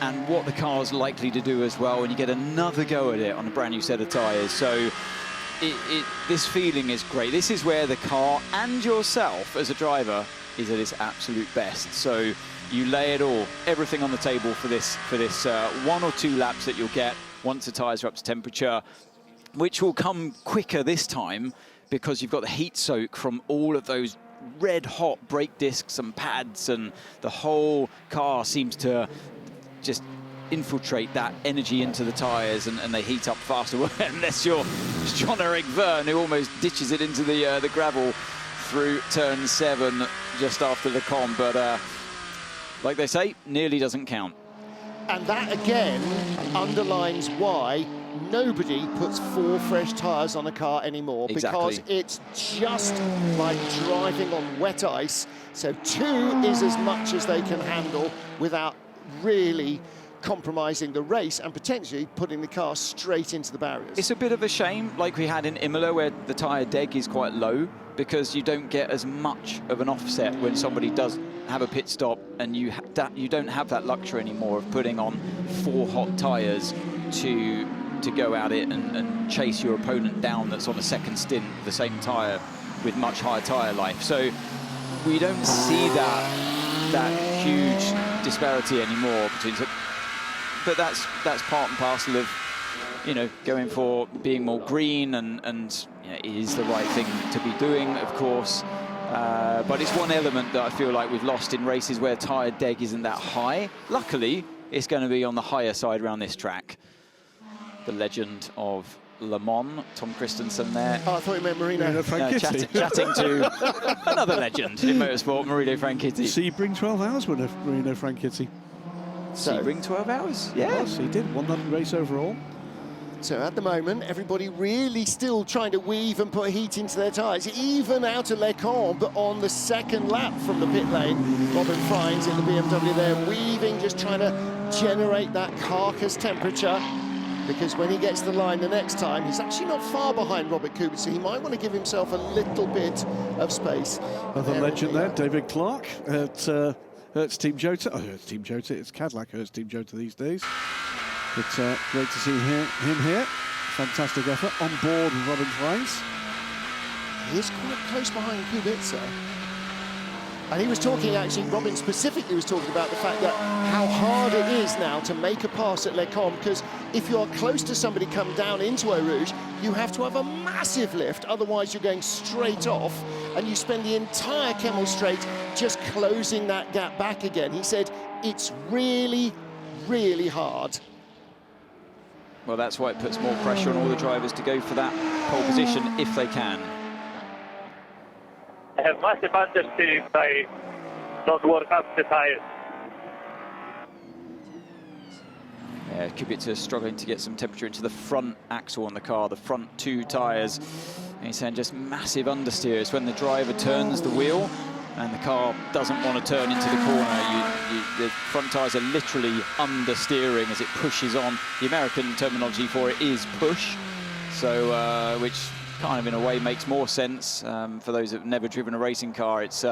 and what the car's likely to do as well, and you get another go at it on a brand new set of tyres. So this feeling is great. This is where the car and yourself as a driver is at its absolute best. So you lay it all, everything on the table for this 1 or 2 laps that you'll get once the tyres are up to temperature, which will come quicker this time because you've got the heat soak from all of those red hot brake discs and pads, and the whole car seems to just infiltrate that energy into the tyres, and they heat up faster. Unless you're Jean-Eric Verne, who almost ditches it into the gravel through turn 7 just after the con. But like they say, nearly doesn't count. And that again underlines why nobody puts 4 fresh tyres on a car anymore. Exactly. Because it's just like driving on wet ice. So 2 is as much as they can handle without really compromising the race and potentially putting the car straight into the barriers. It's a bit of a shame, like we had in Imola, where the tyre deg is quite low, because you don't get as much of an offset when somebody does have a pit stop, and you don't have that luxury anymore of putting on 4 hot tyres to go at it and chase your opponent down that's on a second stint with the same tyre with much higher tyre life. So we don't see that huge disparity anymore between. But that's part and parcel of, you know, going for being more green, and you know, it is the right thing to be doing, of course. But it's one element that I feel like we've lost in races where tyre deg isn't that high. Luckily, it's going to be on the higher side around this track. The legend of Le Mans, Tom Christensen there. Oh, I thought you meant Marino Franchitti. Chatting to another legend in motorsport, Marino Franchitti. Sebring 12 hours winner, Marino Franchitti. Sebring 12 hours? Yeah. Yes, he did. Won that race overall. So at the moment, everybody really still trying to weave and put heat into their tyres. Even out of Les Combes on the second lap from the pit lane, Robin Fries in the BMW there, weaving, just trying to generate that carcass temperature. Because when he gets the line the next time, he's actually not far behind Robert Kubica. He might want to give himself a little bit of space. Another legend there, David Clark at Hertz Team Jota. Oh, Hertz Team Jota, it's Cadillac Hertz Team Jota these days. But great to see him here. Fantastic effort on board with Robin Fries. He is quite close behind Kubica. And he was talking, actually, Robin specifically was talking about the fact that how hard it is now to make a pass at Les Combes, because if you're close to somebody come down into Eau Rouge, you have to have a massive lift, otherwise you're going straight off, and you spend the entire Kemmel Straight just closing that gap back again. He said it's really, really hard. Well, that's why it puts more pressure on all the drivers to go for that pole position if they can. I have massive understeer if I don't work up the tires. Yeah, Kubica struggling to get some temperature into the front axle on the car, the front 2 tyres. And he's saying just massive understeers when the driver turns the wheel and the car doesn't want to turn into the corner. The front tyres are literally understeering as it pushes on. The American terminology for it is push, so which kind of in a way makes more sense for those that have never driven a racing car. It's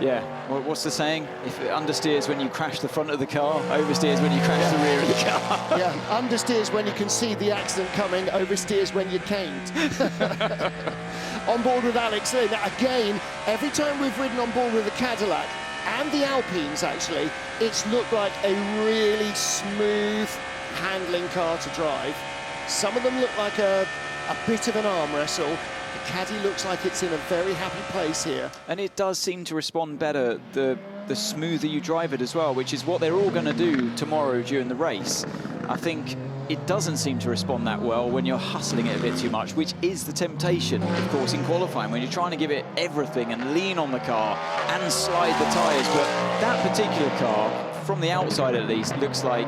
yeah, what's the saying? If it understeers when you crash the front of the car, oversteers when you crash the rear of the car. Yeah, understeers when you can see the accident coming, oversteers when you can't. On board with Alex Lynn. Again, every time we've ridden on board with the Cadillac and the Alpines, actually, it's looked like a really smooth handling car to drive. Some of them look like a bit of an arm wrestle. The Caddy looks like it's in a very happy place here. And it does seem to respond better the smoother you drive it as well, which is what they're all going to do tomorrow during the race. I think it doesn't seem to respond that well when you're hustling it a bit too much, which is the temptation, of course, in qualifying, when you're trying to give it everything and lean on the car and slide the tyres. But that particular car, from the outside at least, looks like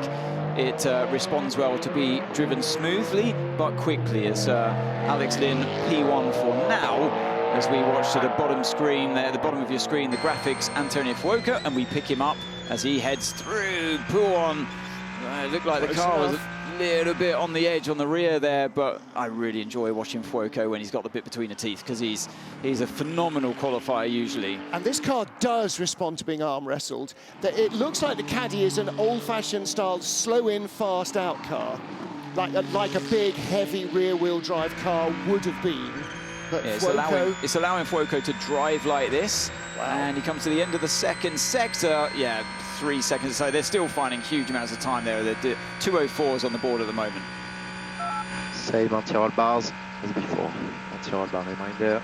it responds well to be driven smoothly but quickly, as Alex Lynn P1 for now, as we watch to the bottom screen there, the bottom of your screen, the graphics, Antonio Fuoco, and we pick him up as he heads through P1. It looked like the car was a little bit on the edge on the rear there, but I really enjoy watching Fuoco when he's got the bit between the teeth, because he's a phenomenal qualifier usually. And this car does respond to being arm wrestled. It looks like the Caddy is an old-fashioned style slow in, fast out car, like a big, heavy rear-wheel drive car would have been. But yeah, Fuoco... it's allowing Fuoco to drive like this. Wow. And he comes to the end of the second sector. Yeah, 3 seconds. So they're still finding huge amounts of time there. They're 2:04s on the board at the moment. Same anti-roll bars as before. Anti-roll bar reminder.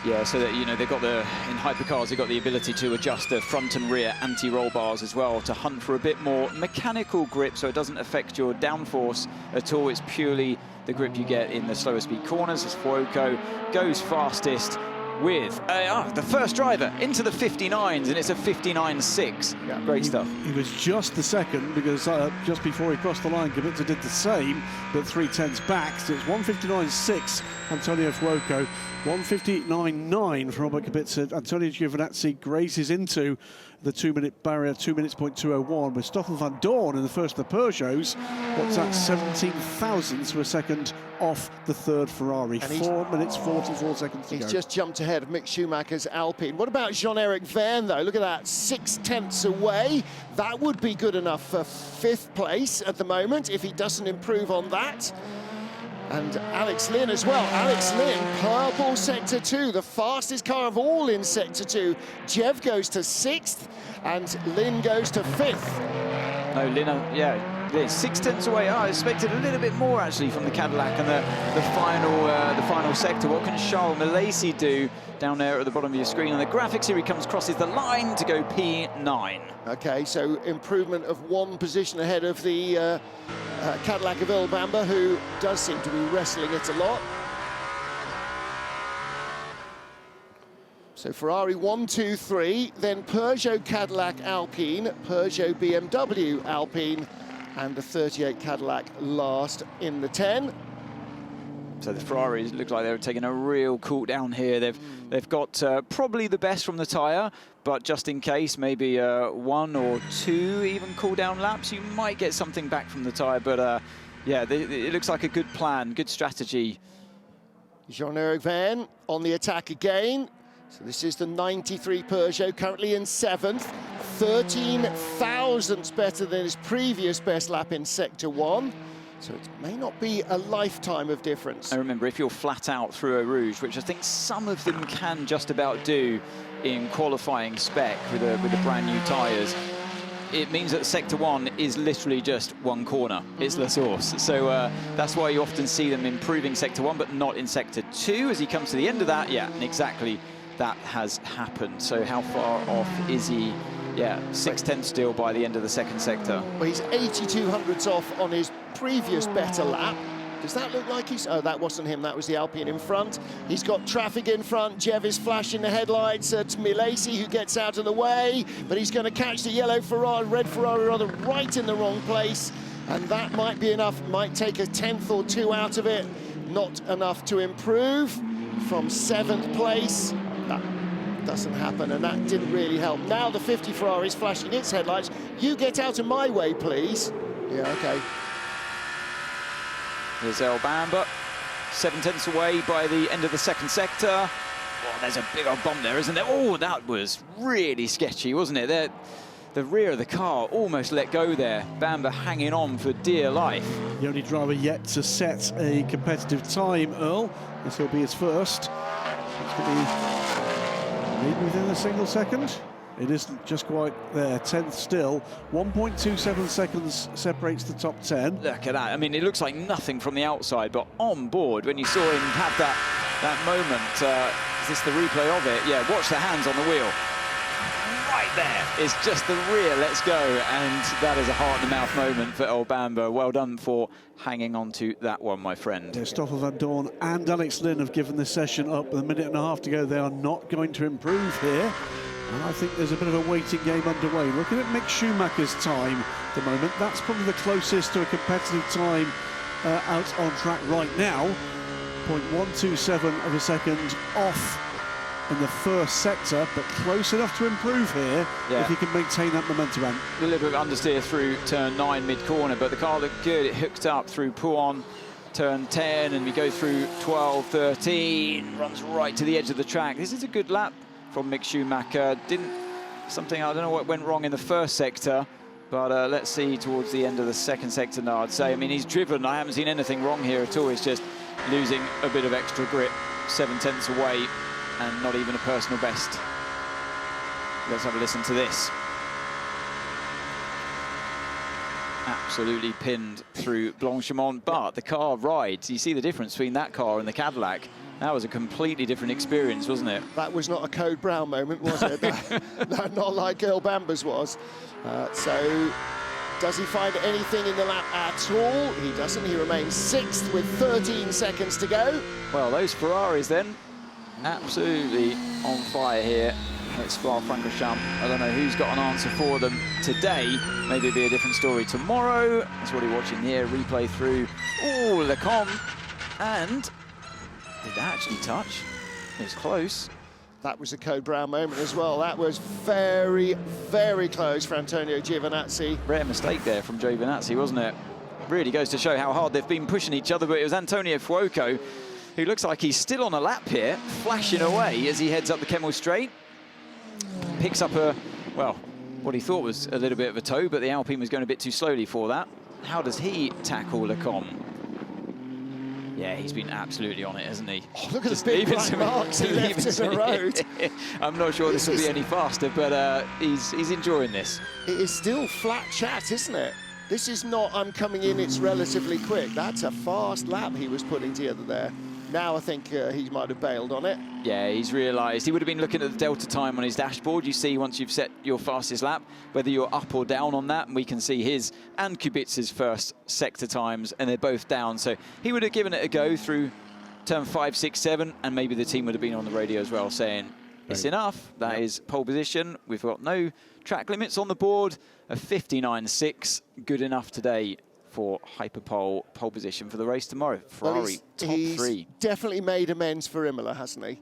Yeah, so that, you know, they've got in hypercars, they've got the ability to adjust the front and rear anti-roll bars as well to hunt for a bit more mechanical grip, so it doesn't affect your downforce at all. It's purely the grip you get in the slower speed corners as Fuoco goes fastest with the first driver into the 59s, and it's a 59.6. Yeah, great stuff. He was just the second, because just before he crossed the line, Kubica did the same, but 3/10 back. So it's 1:59.6, Antonio Fuoco, 1:59.9 from Robert Kubica. Antonio Giovinazzi grazes into the 2-minute barrier, 2 minutes .201, with Stoffel van Dorn in the first of the Peugeots. What's that, 17 thousandths of a second off the third Ferrari. 4 minutes 44 seconds to go. He's just jumped ahead of Mick Schumacher's Alpine. What about Jean-Eric Verne, though? Look at that, 6/10 away. That would be good enough for 5th place at the moment if he doesn't improve on that. And Alex Lynn as well. Alex Lynn, purple sector 2, the fastest car of all in sector 2. Jev goes to 6th and Lynn goes to 5th. No, Lynn, yeah, 6/10 away. I expected a little bit more actually from the Cadillac and the final sector. What can Charles Milesi do down there at the bottom of your screen? And the graphics here, he crosses the line to go P9. Okay, so improvement of 1 position ahead of the Cadillac of Earl Bamber, who does seem to be wrestling it a lot. So Ferrari 1, 2, 3, then Peugeot, Cadillac, Alpine, Peugeot, BMW, Alpine, and the 38 Cadillac last in the 10. So the Ferraris look like they're taking a real cool down here. They've got probably the best from the tyre, but just in case, maybe 1 or 2 even cool down laps, you might get something back from the tyre. But yeah, it looks like a good plan, good strategy. Jean-Eric Verne on the attack again. So this is the 93 Peugeot, currently in 7th, 13 thousandths better than his previous best lap in Sector 1. So it may not be a lifetime of difference. And remember, if you're flat out through Eau Rouge, which I think some of them can just about do in qualifying spec with the brand new tyres, it means that Sector 1 is literally just 1 corner. It's the source. So that's why you often see them improving Sector 1, but not in Sector 2. As he comes to the end of that, yeah, and exactly that has happened. So how far off is he? Yeah, 6/10 still by the end of the second sector. Well, he's 82 hundredths off on his previous better lap. Does that look like he's... Oh, that wasn't him, that was the Alpine in front. He's got traffic in front. Jev is flashing the headlights at Milesi, who gets out of the way, but he's going to catch the yellow Ferrari, red Ferrari rather, right in the wrong place, and that might be enough, might take a 10th or 2 out of it. Not enough to improve from 7th place. That doesn't happen, and that didn't really help. Now the 50 Ferrari is flashing its headlights. You get out of my way, please. Yeah, okay. Here's Earl Bamber, 7/10 away by the end of the second sector. Oh, there's a big old bump there, isn't there? Oh, that was really sketchy, wasn't it? The rear of the car almost let go there. Bamber hanging on for dear life. The only driver yet to set a competitive time, Earl. This will be his first. It's going to be maybe within a single second. It isn't just quite there, 10th still. 1.27 seconds separates the top 10. Look at that. I mean, it looks like nothing from the outside, but on board, when you saw him have that moment, is this the replay of it? Yeah, watch the hands on the wheel. Right there. It's just the rear, let's go. And that is a heart-in-the-mouth moment for Earl Bamber. Well done for hanging on to that one, my friend. Yeah, Stoffel van Dorn and Alex Lynn have given this session up with a minute and a half to go. They are not going to improve here. And I think there's a bit of a waiting game underway. Looking at Mick Schumacher's time at the moment, that's probably the closest to a competitive time out on track right now. 0.127 of a second off in the first sector, but close enough to improve here if he can maintain that momentum. A little bit of understeer through turn 9 mid-corner, but the car looked good. It hooked up through Pouon, turn 10, and we go through 12, 13, runs right to the edge of the track. This is a good lap from Mick Schumacher. I don't know what went wrong in the first sector, but let's see towards the end of the second sector now, I'd say. I mean, he's driven, I haven't seen anything wrong here at all. It's just losing a bit of extra grip, 7/10 away, and not even a personal best. Let's have a listen to this. Absolutely pinned through Blanchimont, but the car rides. You see the difference between that car and the Cadillac. That was a completely different experience, wasn't it? That was not a Code Brown moment, was it? No, not like Earl Bamber's was. So, does he find anything in the lap at all? He doesn't. He remains 6th with 13 seconds to go. Well, those Ferraris then, absolutely on fire here at Spa-Francorchamps. I don't know who's got an answer for them today. Maybe it'll be a different story tomorrow. That's what you're watching here, replay through. Oh, Lecombe. And did that actually touch? It was close. That was a Code Brown moment as well. That was very, very close for Antonio Giovinazzi. Rare mistake there from Giovinazzi, wasn't it? Really goes to show how hard they've been pushing each other, but it was Antonio Fuoco, who looks like he's still on a lap here, flashing away as he heads up the Kemmel Straight. Picks up a, well, what he thought was a little bit of a toe, but the Alpine was going a bit too slowly for that. How does he tackle Lecombe? Yeah, he's been absolutely on it, hasn't he? Oh, look at the big black marks he left in the road. I'm not sure this will be any faster, but he's enjoying this. It is still flat chat, isn't it? This is not, I'm coming in, it's relatively quick. That's a fast lap he was putting together there. Now I think he might have bailed on it. Yeah, he's realised. He would have been looking at the delta time on his dashboard. You see, once you've set your fastest lap, whether you're up or down on that, and we can see his and Kubic's first sector times, and they're both down. So he would have given it a go through turn 5, 6, 7, and maybe the team would have been on the radio as well saying, it's enough. That is pole position. We've got no track limits on the board. A 59.6, good enough today for Hyperpole pole position for the race tomorrow. Ferrari, top 3. Definitely made amends for Imola, hasn't he?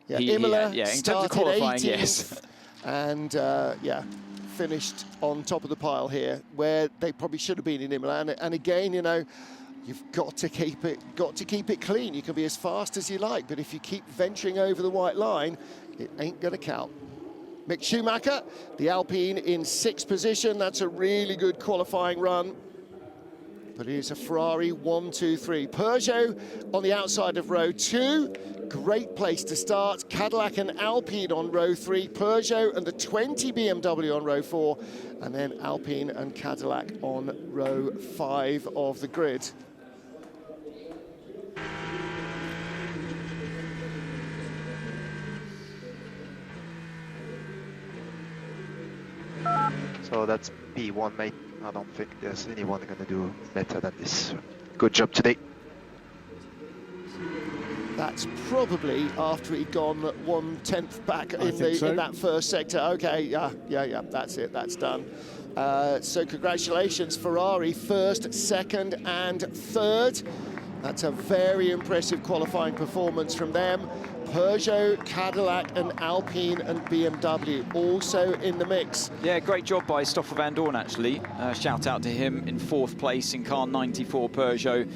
Yeah, Imola in terms of qualifying, 18th, yes. And yeah, finished on top of the pile here, where they probably should have been in Imola. And again, you know, you've got to keep it clean. You can be as fast as you like, but if you keep venturing over the white line, it ain't going to count. Mick Schumacher, the Alpine in 6th position. That's a really good qualifying run. But it is a Ferrari 1, 2, 3. Peugeot on the outside of row 2. Great place to start. Cadillac and Alpine on row 3. Peugeot and the 20 BMW on row 4. And then Alpine and Cadillac on row 5 of the grid. So that's P1, mate. I don't think there's anyone going to do better than this. Good job today. That's probably after he'd gone 1/10 back in that first sector. Okay, yeah, that's it, that's done. So congratulations, Ferrari, 1st, 2nd and 3rd. That's a very impressive qualifying performance from them. Peugeot, Cadillac and Alpine and BMW also in the mix. Yeah, great job by Stoffel van Dorn, actually. Shout out to him in 4th place in car 94 Peugeot.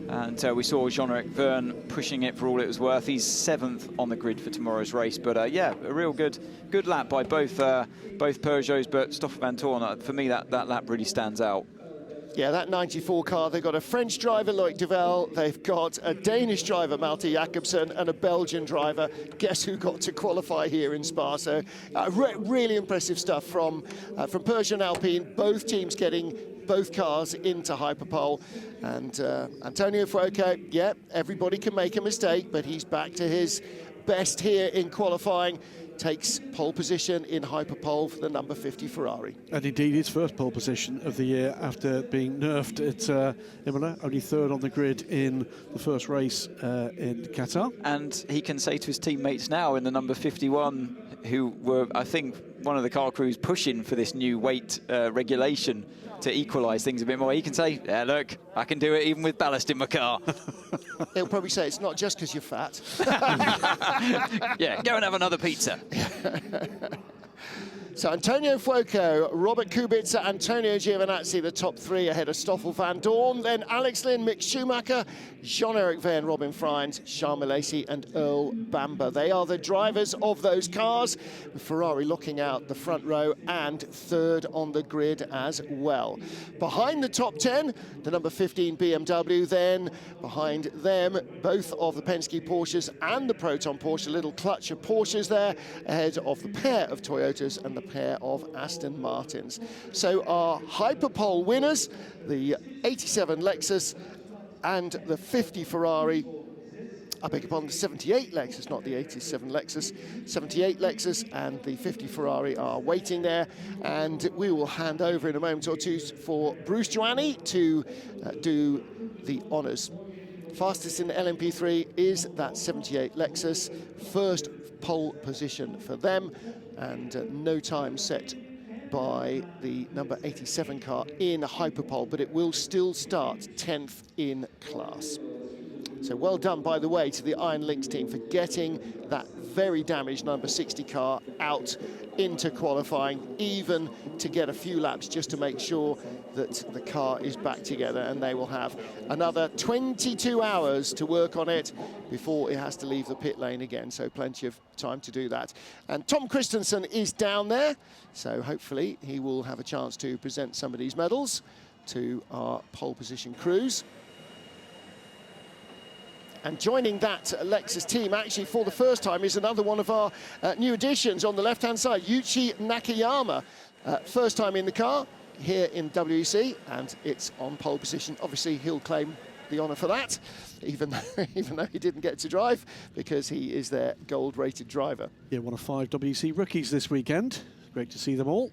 And we saw Jean-Eric Verne pushing it for all it was worth. He's 7th on the grid for tomorrow's race. But yeah, a real good lap by both Peugeots. But Stoffel van Dorn, for me, that lap really stands out. Yeah, that 94 car, they've got a French driver, Loic Duvel, they've got a Danish driver, Malte Jacobsen, and a Belgian driver. Guess who got to qualify here in Spa? So really impressive stuff from Peugeot and Alpine, both teams getting both cars into Hyperpole. And Antonio Fuoco, yeah, everybody can make a mistake, but he's back to his best here in qualifying. Takes pole position in Hyperpole for the number 50 Ferrari. And indeed his first pole position of the year after being nerfed at Imola, only 3rd on the grid in the first race in Qatar. And he can say to his teammates now in the number 51, who were, I think, one of the car crews pushing for this new weight regulation to equalise things a bit more. He can say, yeah, look, I can do it even with ballast in my car. He'll probably say it's not just because you're fat. Yeah, go and have another pizza. So Antonio Fuoco, Robert Kubica, Antonio Giovinazzi, the top three ahead of Stoffel van Dorn, then Alex Lynn, Mick Schumacher, Jean-Eric Vergne, Robin Freins, Charles Milesi and Earl Bamber. They are the drivers of those cars, with Ferrari locking out the front row and third on the grid as well. Behind the top 10, the number 15 BMW, then behind them, both of the Penske Porsches and the Proton Porsche, a little clutch of Porsches there, ahead of the pair of Toyotas and the pair of Aston Martins. So our Hyperpole winners, the 87 Lexus and the 50 Ferrari, I beg your pardon, the 78 Lexus, not the 87 Lexus, 78 Lexus and the 50 Ferrari are waiting there, and we will hand over in a moment or two for Bruce Joanny to do the honours. Fastest in the LMP3 is that 78 Lexus, first pole position for them, and no time set by the number 87 car in Hyperpole, but it will still start 10th in class. So well done, by the way, to the Iron Lynx team for getting that very damaged number 60 car out into qualifying, even to get a few laps just to make sure that the car is back together, and they will have another 22 hours to work on it before it has to leave the pit lane again, so plenty of time to do that. And Tom Christensen is down there, so hopefully he will have a chance to present some of these medals to our pole position crews. And joining that Lexus team, actually for the first time, is another one of our new additions on the left-hand side, Yuichi Nakayama. First time in the car here in WEC, and it's on pole position. Obviously, he'll claim the honour for that, even though he didn't get to drive, because he is their gold-rated driver. Yeah, one of 5 WEC rookies this weekend. Great to see them all.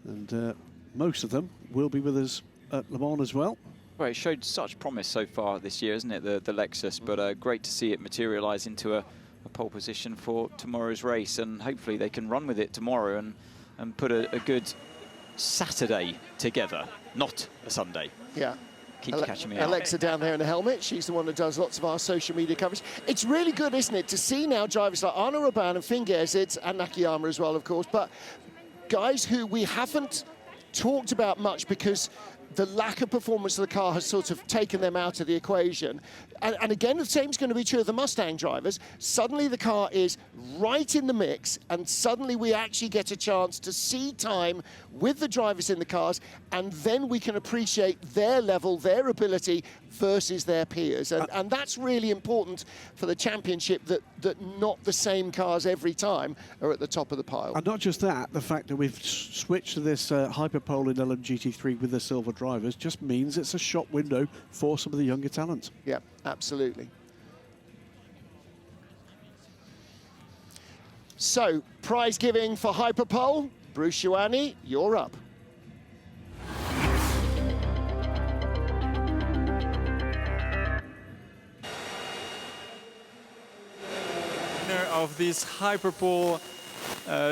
And most of them will be with us at Le Mans as well. Well, it showed such promise so far this year, isn't it, the Lexus? But great to see it materialise into a pole position for tomorrow's race, and hopefully they can run with it tomorrow and put a good Saturday together, not a Sunday. Yeah. Keeps catching me out. Alexa down there in the helmet, she's the one that does lots of our social media coverage. It's really good, isn't it, to see now drivers like Arno Rabanne and Finn Gersitz and Nakayama as well, of course, but guys who we haven't talked about much because the lack of performance of the car has sort of taken them out of the equation. And again, the same is going to be true of the Mustang drivers. Suddenly the car is right in the mix, and suddenly we actually get a chance to see time with the drivers in the cars, and then we can appreciate their level, their ability versus their peers. And that's really important for the championship, that not the same cars every time are at the top of the pile. And not just that, the fact that we've switched to this Hyperpole in LMGT3 with the silver drivers just means it's a shop window for some of the younger talent. Yeah, absolutely. So, prize giving for Hyperpole. Bruce Joanny, you're up. Winner of this Hyperpole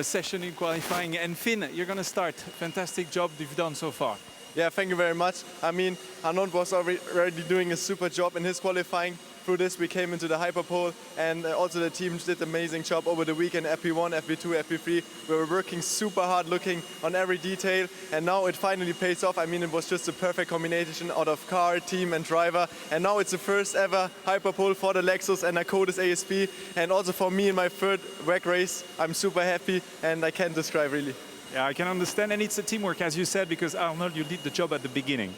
session in qualifying. And Finn, you're going to start. Fantastic job you've done so far. Yeah, thank you very much. I mean, Arnaud was already doing a super job in his qualifying. Through this, we came into the Hyperpole, and also the team did an amazing job over the weekend, FP1, FP2, FP3. We were working super hard, looking on every detail, and now it finally pays off. I mean, it was just a perfect combination out of car, team, and driver, and now it's the first ever Hyperpole for the Lexus and Nakota's ASP, and also for me in my third WEC race. I'm super happy, and I can't describe really. Yeah, I can understand, and it's a teamwork, as you said, because Arnold, you did the job at the beginning.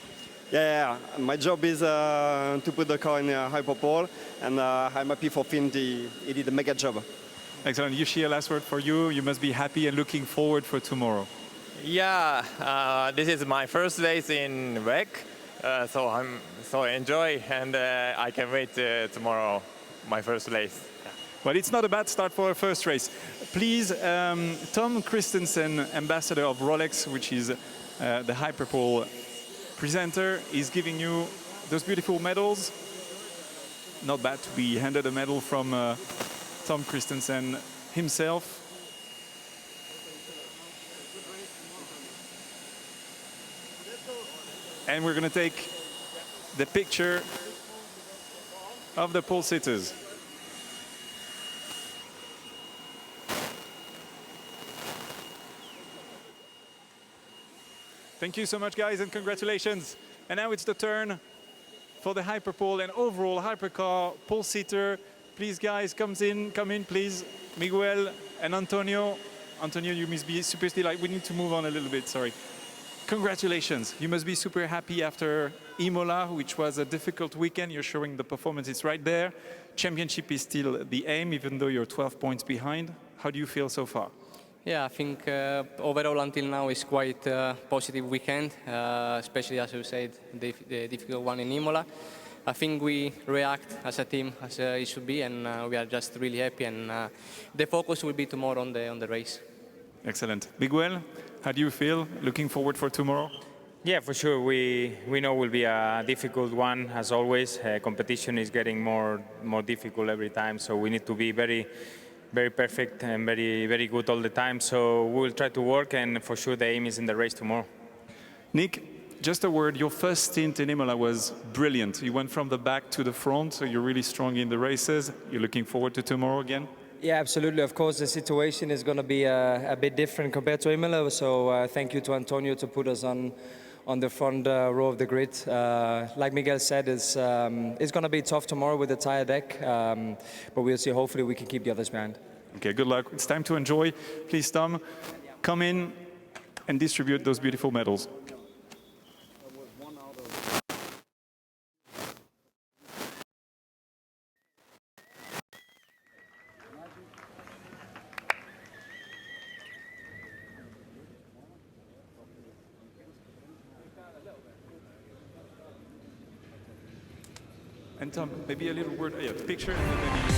Yeah, my job is to put the car in Hyperpole, and I'm happy for Finn. He did a mega job. Excellent. Yushi, a last word for you. You must be happy and looking forward for tomorrow. Yeah, this is my first race in WEC, so I'm so enjoy, and I can wait tomorrow, my first race. Well, it's not a bad start for a first race. Please, Tom Christensen, ambassador of Rolex, which is the Hyperpole presenter, is giving you those beautiful medals. Not bad to be handed a medal from Tom Christensen himself. And we're going to take the picture of the pole sitters. Thank you so much, guys, and congratulations. And now it's the turn for the Hyperpole and overall Hypercar pole sitter. Please, guys, come in, please. Miguel and Antonio. Antonio, you must be super still. We need to move on a little bit, sorry. Congratulations. You must be super happy after Imola, which was a difficult weekend. You're showing the performance is right there. Championship is still the aim, even though you're 12 points behind. How do you feel so far? Yeah, I think overall until now is quite a positive weekend, especially as you said, the difficult one in Imola. I think we react as a team as it should be, and we are just really happy. And the focus will be tomorrow on the race. Excellent. Miguel, how do you feel? Looking forward for tomorrow? Yeah, for sure. We know it will be a difficult one, as always. Competition is getting more difficult every time, so we need to be very perfect and very good all the time. So we will try to work, and for sure the aim is in the race tomorrow. Nick, just a word. Your first stint in Imola was brilliant. You went from the back to the front, so you're really strong in the races. You're looking forward to tomorrow again? Yeah, absolutely. Of course, the situation is going to be a bit different compared to Imola. So thank you to Antonio to put us on the front row of the grid. Like Miguel said, it's going to be tough tomorrow with the tire deck, but we'll see. Hopefully, we can keep the others behind. Okay, good luck. It's time to enjoy. Please, Tom, come in and distribute those beautiful medals. And Tom, maybe a little word, yeah, the picture, and then maybe...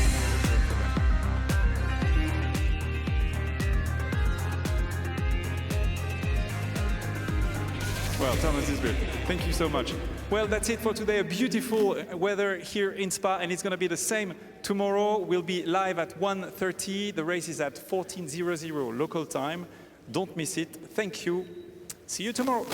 Well, Thomas is good. Thank you so much. Well, that's it for today. A beautiful weather here in Spa, and it's going to be the same tomorrow. We'll be live at 1:30. The race is at 14:00 local time. Don't miss it. Thank you. See you tomorrow.